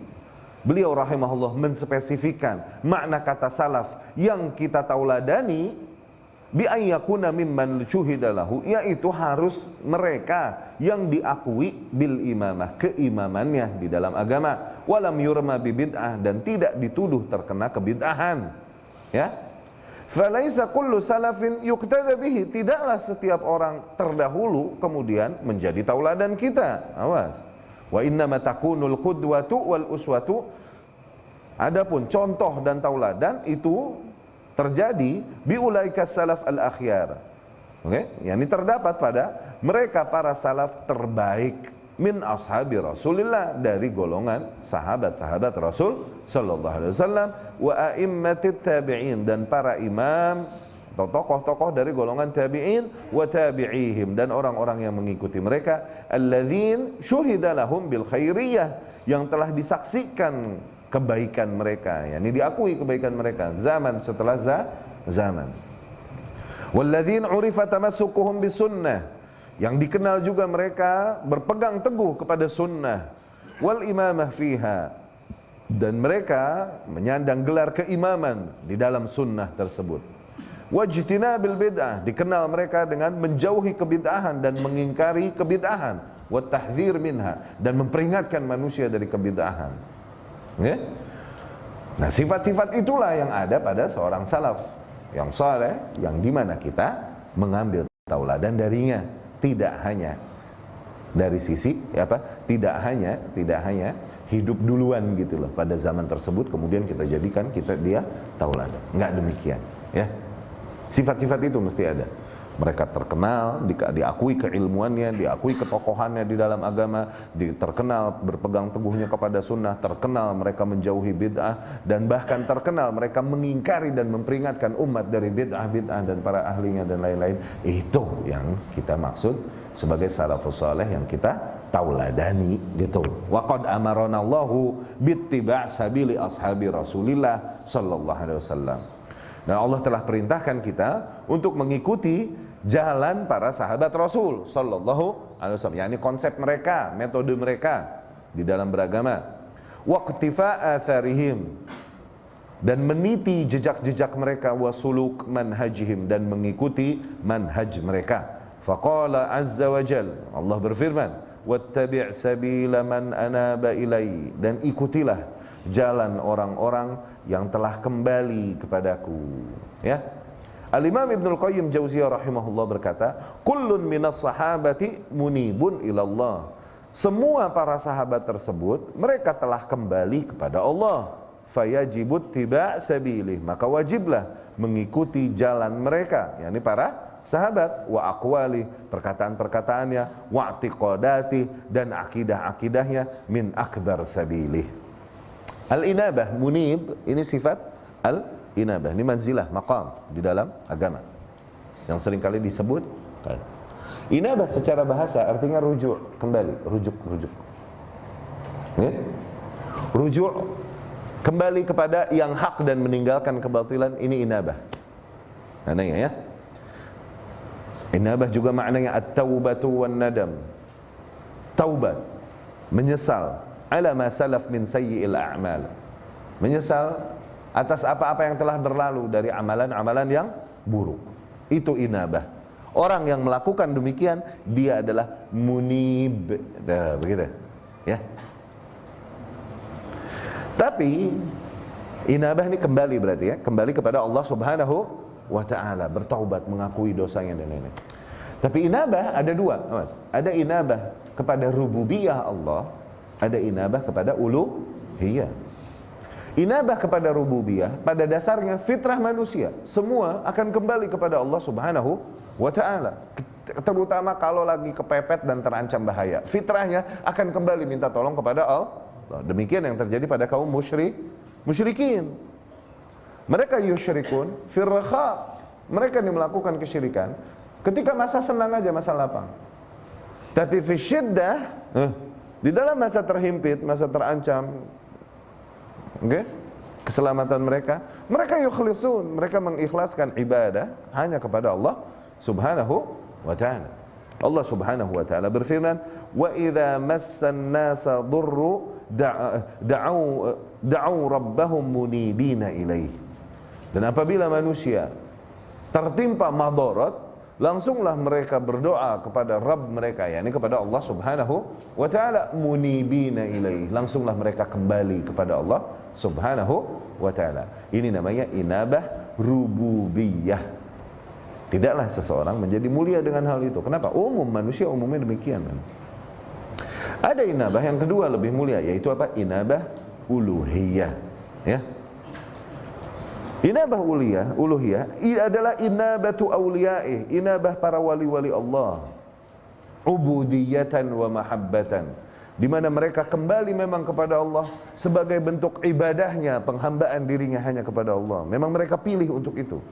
beliau rahimahullah menspesifikkan makna kata salaf yang kita tauladani, bi ayyakuna mimman syuhida lahu, yaitu harus mereka yang diakui bil imamah, keimamannya di dalam agama, walam yurma bi bid'ah, dan tidak dituduh terkena kebid'ahan, ya. Falaisa kullu salafin yuqtada bihi, tidaklah setiap orang terdahulu kemudian menjadi tauladan kita. Awas. Wa innama takunul qudwatu wal uswatu, adapun contoh dan tauladan itu terjadi biulaika salaf al-akhyar. Oke, yang ini terdapat pada mereka para salaf terbaik min ashabi Rasulillah, dari golongan sahabat-sahabat Rasul sallallahu alaihi wasallam, wa a'immatit tabi'in, dan para imam atau tokoh-tokoh dari golongan tabi'in, wa tabi'ihim, dan orang-orang yang mengikuti mereka, alladzin syuhida lahum bil khairiyah, yang telah disaksikan kebaikan mereka, yakni diakui kebaikan mereka zaman setelah zaman. Walladzin urifa tamassukuhum bisunnah, yang dikenal juga mereka berpegang teguh kepada sunnah, wal imamah fiha, dan mereka menyandang gelar keimaman di dalam sunnah tersebut. Wajtinabil bid'ah, dikenal mereka dengan menjauhi kebid'ahan dan mengingkari kebid'ahan, wa tahdzir minha, dan memperingatkan manusia dari kebid'ahan. Ya? Nah, sifat-sifat itulah yang ada pada seorang salaf yang saleh, yang dimana kita mengambil tauladan darinya, tidak hanya dari sisi tidak hanya hidup duluan gitu loh pada zaman tersebut kemudian kita jadikan dia tauladan. Enggak demikian, ya. Sifat-sifat itu mesti ada. Mereka terkenal, diakui keilmuannya, diakui ketokohannya di dalam agama, terkenal berpegang teguhnya kepada sunnah, terkenal mereka menjauhi bid'ah, dan bahkan terkenal mereka mengingkari dan memperingatkan umat dari bid'ah dan para ahlinya dan lain-lain. Itu yang kita maksud sebagai salafus saleh yang kita tauladani gitu. Wa qad amarana Allahu bittiba' sabili ashabi Rasulillah sallallahu alaihi wasallam. Dan Allah telah perintahkan kita untuk mengikuti jalan para sahabat Rasul sallallahu alaihi wasallam, yakni konsep mereka, metode mereka di dalam beragama. Waqtifa atharihim, dan meniti jejak-jejak mereka, wasuluk manhajihim, dan mengikuti manhaj mereka. Faqala azza wa jal, Allah berfirman, wattabi' sabila man anaba ilai, dan ikutilah jalan orang-orang yang telah kembali kepadaku. Ya, Al-Imam Ibnul Qayyim Jauziyah rahimahullah berkata, kullun minas sahabati munibun ilallah, semua para sahabat tersebut mereka telah kembali kepada Allah. Fayajibut tiba' sabilih, maka wajiblah mengikuti jalan mereka, yakni para sahabat, wa aqwali, perkataan-perkataannya, wa i'tiqadati, dan akidah-akidahnya, min akbar sabilih. Al-inabah, munib, ini sifat al-inabah, ini manzilah, maqam di dalam agama yang seringkali disebut. Inabah secara bahasa artinya rujuk, kembali, rujuk. Ya? Rujuk, kembali kepada yang hak dan meninggalkan kebatilan, ini inabah. Maknanya ya. Inabah juga maknanya at-taubatu wan nadam. Taubat, menyesal, ala ma salaf min sayyi'il a'mal, menyesal atas apa-apa yang telah berlalu dari amalan-amalan yang buruk. Itu inabah. Orang yang melakukan demikian, dia adalah munib. Nah, begitu ya. Tapi inabah ini kembali, berarti ya, kembali kepada Allah Subhanahu wa ta'ala, bertaubat, mengakui dosanya dan lain-lain. Tapi inabah ada dua, Mas. Ada inabah kepada rububiyah Allah, ada inabah kepada uluhiyah. Inabah kepada rububiyah pada dasarnya fitrah manusia, semua akan kembali kepada Allah Subhanahu wa ta'ala. Terutama kalau lagi kepepet dan terancam bahaya, fitrahnya akan kembali minta tolong kepada Allah. Demikian yang terjadi pada kaum musyrikin. Mereka yusyrikun firraha, mereka yang melakukan kesyirikan ketika masa senang aja, masa lapang. Tapi fi syiddah, di dalam masa terhimpit, masa terancam, keselamatan mereka yukhlisun, mereka mengikhlaskan ibadah hanya kepada Allah Subhanahu wa ta'ala. Allah Subhanahu wa ta'ala berfirman, wa idza massan nasa dhurru da'u rabbahum munibina ilaih. Dan apabila manusia tertimpa madarat, langsunglah mereka berdoa kepada Rabb mereka, yakni kepada Allah Subhanahu wa ta'ala, munibina ilaih, langsunglah mereka kembali kepada Allah Subhanahu wa ta'ala. Ini namanya inabah rububiyah. Tidaklah seseorang menjadi mulia dengan hal itu. Kenapa? Umum, manusia umumnya demikian. Ada inabah yang kedua lebih mulia, yaitu apa? Inabah uluhiyah. Ya. Inabah uluhiyah adalah inabatu awliyaih, inabah para wali-wali Allah. Ubudiyatan wa mahabbatan, di mana mereka kembali memang kepada Allah sebagai bentuk ibadahnya, penghambaan dirinya hanya kepada Allah. Memang mereka pilih untuk itu.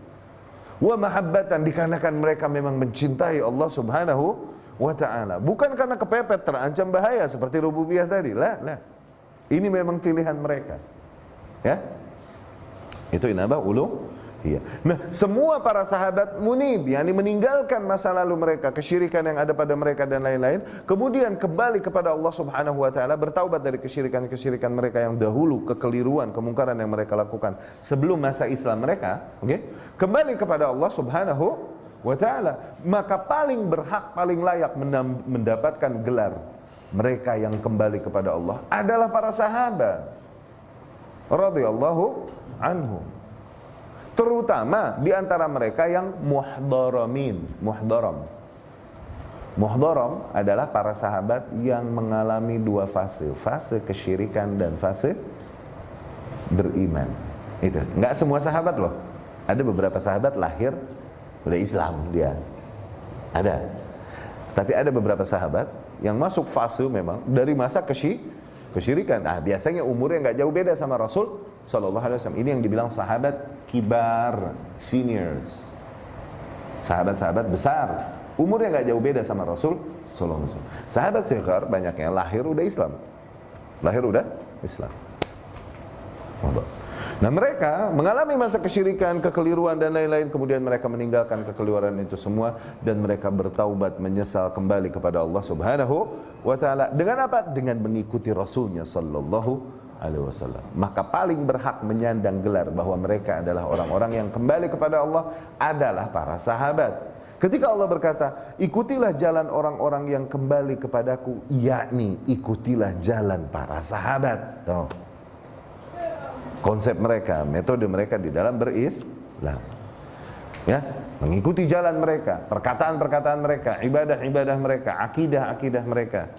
Wa mahabbatan, dikarenakan mereka memang mencintai Allah Subhanahu wa ta'ala. Bukan karena kepepet terancam bahaya seperti rububiyah tadi. Lah. Ini memang pilihan mereka. Ya. Itu inabah uluhiyah. Nah, semua para sahabat munib, yakni meninggalkan masa lalu mereka, kesyirikan yang ada pada mereka dan lain-lain, kemudian kembali kepada Allah Subhanahu wa taala, bertaubat dari kesyirikan-kesyirikan mereka yang dahulu, kekeliruan, kemungkaran yang mereka lakukan sebelum masa Islam mereka, kembali kepada Allah Subhanahu wa taala, maka paling berhak, paling layak mendapatkan gelar mereka yang kembali kepada Allah adalah para sahabat radhiyallahu anhum, terutama di antara mereka yang muhdaramin. Muhdaram adalah para sahabat yang mengalami dua fase, fase kesyirikan dan fase beriman. Itu enggak semua sahabat loh. Ada beberapa sahabat lahir udah Islam dia. Ada. Tapi ada beberapa sahabat yang masuk fase memang dari masa kesyirikan. Biasanya umurnya nggak jauh beda sama Rasul Sallallahu Alaihi Wasallam. Ini yang dibilang sahabat kibar, seniors, sahabat-sahabat besar. Umurnya nggak jauh beda sama Rasul Sallallahu Alaihi Wasallam. Sahabat sighar banyaknya lahir udah Islam, Nah, mereka mengalami masa kesyirikan, kekeliruan dan lain-lain, kemudian mereka meninggalkan kekeliruan itu semua dan mereka bertaubat, menyesal, kembali kepada Allah Subhanahu wa taala. Dengan apa? Dengan mengikuti Rasulnya sallallahu alaihi wasallam. Maka paling berhak menyandang gelar bahwa mereka adalah orang-orang yang kembali kepada Allah adalah para sahabat. Ketika Allah berkata, ikutilah jalan orang-orang yang kembali kepadaku, yakni ikutilah jalan para sahabat. Tuh. Konsep mereka, metode mereka di dalam berislam, ya, mengikuti jalan mereka, perkataan-perkataan mereka, ibadah-ibadah mereka, akidah-akidah mereka.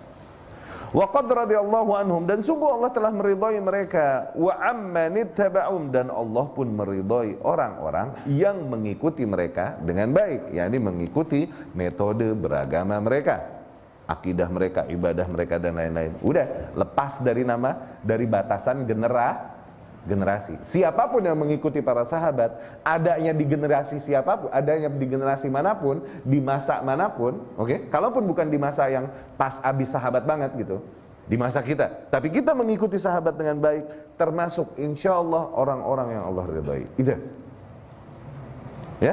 Wa qad radhiyallahu anhum, dan sungguh Allah telah meridhai mereka. Wa ammanittaba'um, dan Allah pun meridhai orang-orang yang mengikuti mereka dengan baik, yakni mengikuti metode beragama mereka, akidah mereka, ibadah mereka dan lain-lain. Udah lepas dari dari batasan generasi. Siapapun yang mengikuti para sahabat, adanya di generasi siapapun, adanya di generasi manapun, di masa manapun, kalaupun bukan di masa yang pas abis sahabat banget gitu, di masa kita, tapi kita mengikuti sahabat dengan baik, termasuk insya Allah orang-orang yang Allah ridhai. Itu, ya,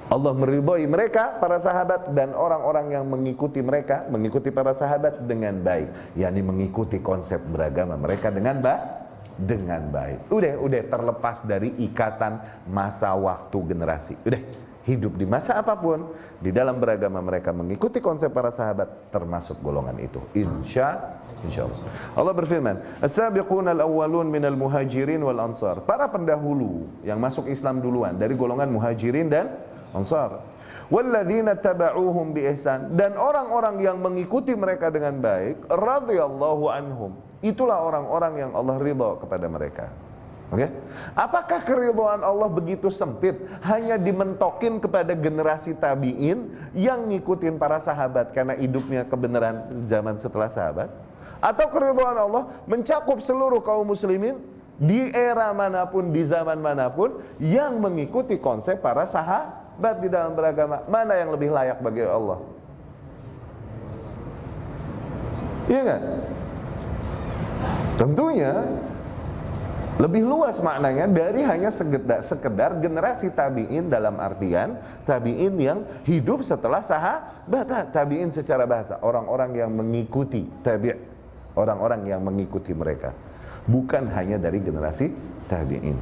Allah meridhai mereka, para sahabat, dan orang-orang yang mengikuti mereka, mengikuti para sahabat dengan baik, yakni mengikuti konsep beragama mereka dengan baik. Udah terlepas dari ikatan masa waktu generasi. Udah hidup di masa apapun, di dalam beragama mereka mengikuti konsep para sahabat, termasuk golongan itu. Insya Allah. Allah berfirman, as-sabiquna al-awwalun minal muhajirin wal ansar. Para pendahulu yang masuk Islam duluan dari golongan muhajirin dan ansar. Walladzina taba'uhum bi ihsan, dan orang-orang yang mengikuti mereka dengan baik, radhiyallahu anhum. Itulah orang-orang yang Allah ridha kepada mereka. Apakah keridhaan Allah begitu sempit, hanya dimentokin kepada generasi tabi'in yang ngikutin para sahabat karena hidupnya kebenaran zaman setelah sahabat? Atau keridhaan Allah mencakup seluruh kaum muslimin di era manapun, di zaman manapun, yang mengikuti konsep para sahabat di dalam beragama? Mana yang lebih layak bagi Allah? Iya nggak? Tentunya lebih luas maknanya dari hanya sekedar generasi tabi'in, dalam artian tabi'in yang hidup setelah sahabat. Tabi'in secara bahasa, orang-orang yang mengikuti orang-orang yang mengikuti mereka, bukan hanya dari generasi tabi'in.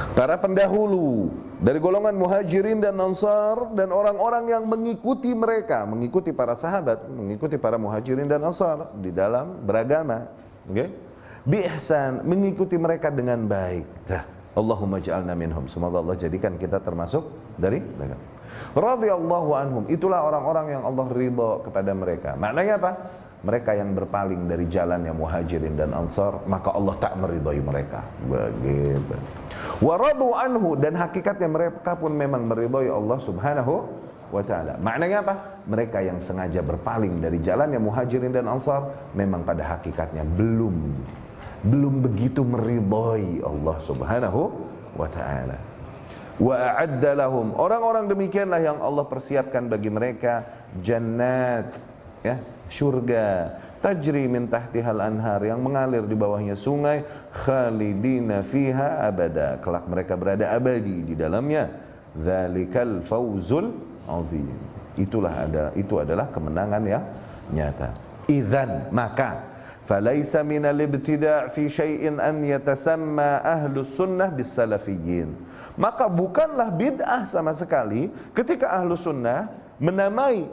Para pendahulu dari golongan muhajirin dan ansar, dan orang-orang yang mengikuti mereka, mengikuti para sahabat, mengikuti para muhajirin dan ansar di dalam beragama, bi ihsan, mengikuti mereka dengan baik. Allahumma ja'alna minhum. Semoga Allah jadikan kita termasuk dari mereka. Radhiyallahu anhum, itulah orang-orang yang Allah ridha kepada mereka. Maknanya apa? mereka yang berpaling dari jalannya Muhajirin dan Ansar, maka Allah tak meridhai mereka. Begitu. Wa radu anhu, dan hakikatnya mereka pun memang meridhai Allah Subhanahu wa ta'ala. Maknanya apa? Mereka yang sengaja berpaling dari jalannya Muhajirin dan Ansar memang pada hakikatnya belum begitu meridhai Allah Subhanahu wa ta'ala. Wa a'adda lahum, orang-orang demikianlah yang Allah persiapkan bagi mereka jannat, ya, surga, tajri min tahtihal anhar, yang mengalir di bawahnya sungai, khalidina fiha abada, kelak mereka berada abadi di dalamnya. Dzalikal fawzul azim, itu adalah kemenangan yang nyata. Idzan, maka falaisa minal ibtida' fi syai'in an yatasamma ahlus sunnah bis salafiyyin, maka bukanlah bid'ah sama sekali ketika ahlus sunnah menamai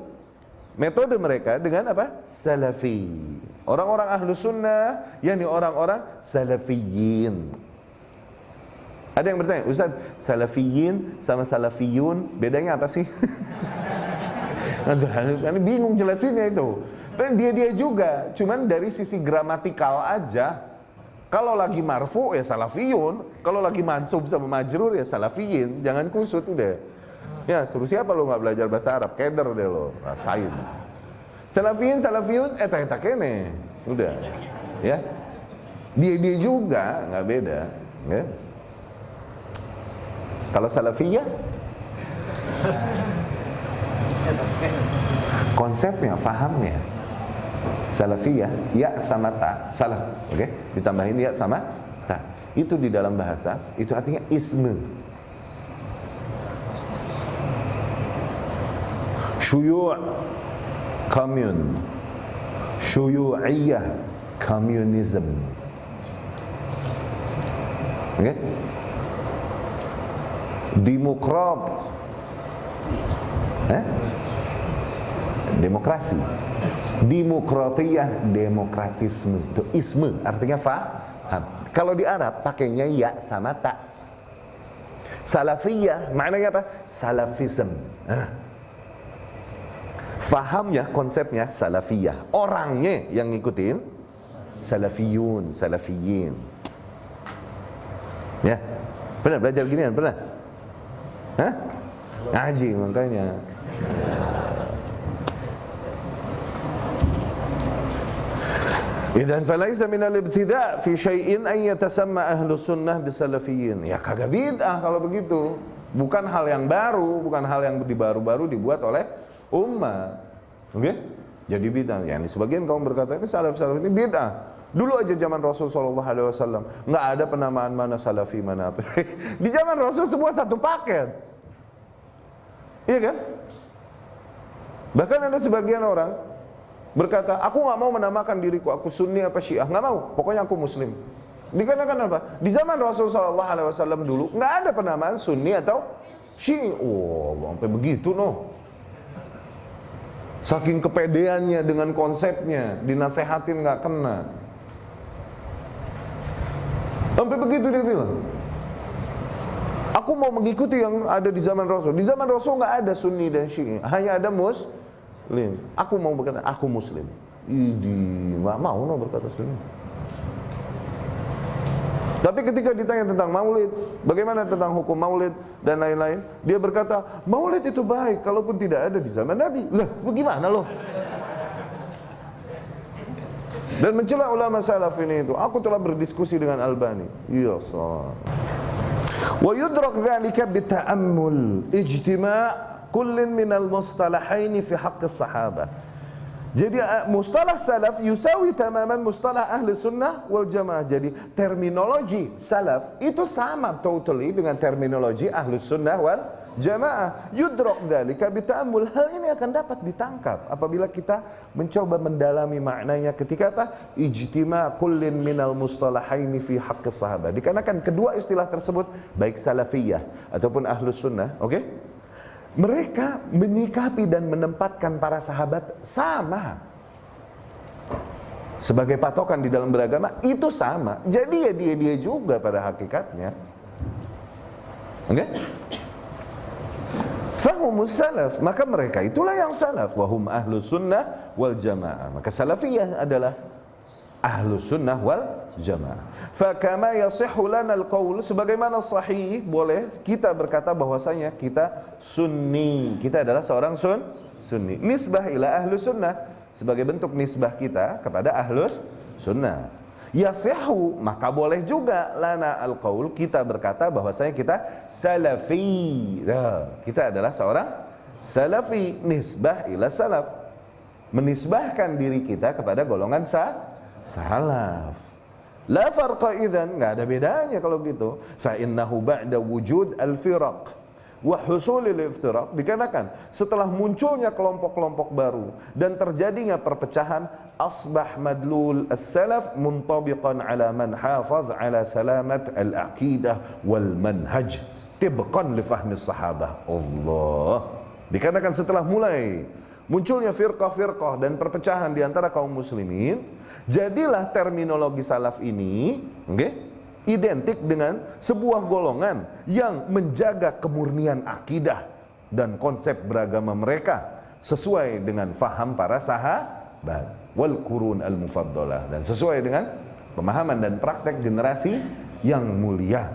metode mereka dengan apa? Salafi. Orang-orang ahlus sunnah, yakni orang-orang salafiyyin. Ada yang bertanya, Ustaz, salafiyyin sama salafiyun bedanya apa sih? Ini bingung jelasinnya itu. Dan dia juga, cuman dari sisi gramatikal aja. Kalau lagi marfu ya salafiyun, kalau lagi mansub sama majrur ya salafiyyin. Jangan kusut udah. Ya, suruh siapa lo nggak belajar bahasa Arab? Keder deh lo, rasain. Salafiyun, tak kene. Udah. Ya. Dia juga nggak beda, ya. Kalau salafiyah konsepnya, fahamnya. Salafiyah, ya sama ta, salaf, oke? Ditambahin ya sama ta. Itu di dalam bahasa, itu artinya isme. Syuyu' komun, syuyu'iyah communism. Oke? Demokrat, demokrasi. Demokratiyah, demokratisme. Itu isme, artinya faham. Kalau di Arab pakainya ya sama ta. Salafiyah maknanya apa? Salafism. Fahamnya, konsepnya salafiyah. Orangnya yang ngikutin salafiyun, salafiyyin. Ya. Pernah belajar ginian? Pernah? Hah? Ngaji makanya. Idzan falaisa minal ibtida' fi syai'in an yatasamma ahlus sunnah bisalafiyyin. Ya kagak bid'ah kalau begitu. Bukan hal yang baru, bukan hal yang baru-baru dibuat oleh umat. Oke? Jadi bid'ah. Yani sebagian kaum berkata ini salaf ini bid'ah. Dulu aja zaman Rasul sallallahu alaihi wasallam enggak ada penamaan mana salafi mana apa. Di zaman Rasul semua satu paket. Iya kan? Bahkan ada sebagian orang berkata, aku nggak mau menamakan diriku aku Sunni apa Syiah, nggak mau, pokoknya aku Muslim. Dikarenakan apa? Di zaman Rasul Sallallahu Alaihi Wasallam dulu nggak ada penamaan Sunni atau Syiah. Sampai begitu noh. Saking kepedeannya dengan konsepnya, dinasehatin nggak kena. Sampai begitu dia bilang. Aku mau mengikuti yang ada di zaman Rasul. Di zaman Rasul nggak ada Sunni dan Syiah, hanya ada Muslim. Aku mau berkata, aku Muslim. Nggak mau no berkata Sunni. Tapi ketika ditanya tentang maulid, bagaimana tentang hukum maulid dan lain-lain, dia berkata, maulid itu baik, kalaupun tidak ada di zaman Nabi. Lah, bagaimana loh? Dan mencela ulama salaf ini itu, aku telah berdiskusi dengan Albani. Iya, salah. Wa yudrak dzalika bi ta'ammul ijtima' kullin minal mustalahaini fi haqqis sahabah. Jadi mustalah salaf yusawi tamaman mustalah ahli sunnah wal jamaah. Jadi terminologi salaf itu sama totally dengan terminologi ahli sunnah wal jamaah. Yudrak dzalika bita'ammul. Hal ini akan dapat ditangkap apabila kita mencoba mendalami maknanya ketika apa? Ijtima' kullin minal mustalahaini fi haqqis sahabah. Dikarenakan kedua istilah tersebut baik salafiyah ataupun ahli sunnah, oke? Mereka menyikapi dan menempatkan para sahabat sama sebagai patokan di dalam beragama, itu sama. Jadi ya dia juga pada hakikatnya. Oke? fahumus salaf, maka mereka itulah yang salaf. Wahum ahlus sunnah wal jamaah, maka salafiyah adalah ahlus sunnah wal jamaah. Fakama yasihhu lana alqaul, sebagaimana sahih boleh kita berkata bahwasanya kita sunni, kita adalah seorang sunni. Nisbah ila ahlus sunnah, sebagai bentuk nisbah kita kepada ahlus sunnah. Yasihhu, maka boleh juga lana alqaul, kita berkata bahwasanya kita salafi. Kita adalah seorang salafi, nisbah ila salaf, menisbahkan diri kita kepada golongan salaf. La farqa idzan, enggak ada bedanya kalau gitu. Fa innahu ba'da wujud al-firaq wa husulil iftiraq, dikarenakan setelah munculnya kelompok-kelompok baru dan terjadinya perpecahan, asbah madlul as-salaf muntabiqan ala man hafaz ala salamat al-aqidah wal manhaj tibqan li fahmi sahabah. Allah, dikarenakan setelah mulai munculnya firqah-firqah dan perpecahan di antara kaum muslimin, jadilah terminologi salaf ini identik dengan sebuah golongan yang menjaga kemurnian akidah dan konsep beragama mereka sesuai dengan faham para sahabat wal qurun al mufaddalah, dan sesuai dengan pemahaman dan praktek generasi yang mulia.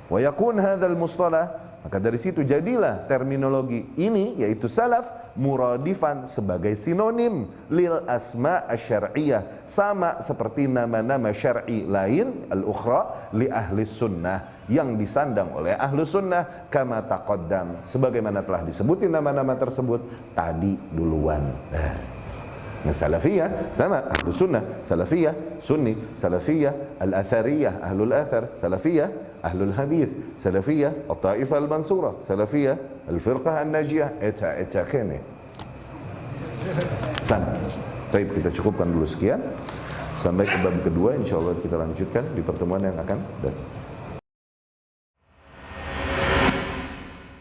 Wa yakun hadzal mustalah, maka dari situ jadilah terminologi ini, yaitu salaf, muradifan, sebagai sinonim lil asma asy-syar'iyyah, sama seperti nama-nama syar'i lain al-ukhra li ahli sunnah, yang disandang oleh ahlu sunnah, kama taqaddam, sebagaimana telah disebutin nama-nama tersebut tadi duluan. Nah, salafiyah sama ahlu sunnah, salafiyah sunni, salafiyah al-athariyah ahlul athar, salafiyah ahlul hadith, salafiyah at-taifah al-mansura, salafiyah al-firqah an-najiyah, eta kene. Baik, kita cukupkan dulu sekian. Sampai ke bab kedua, insyaallah kita lanjutkan di pertemuan yang akan datang.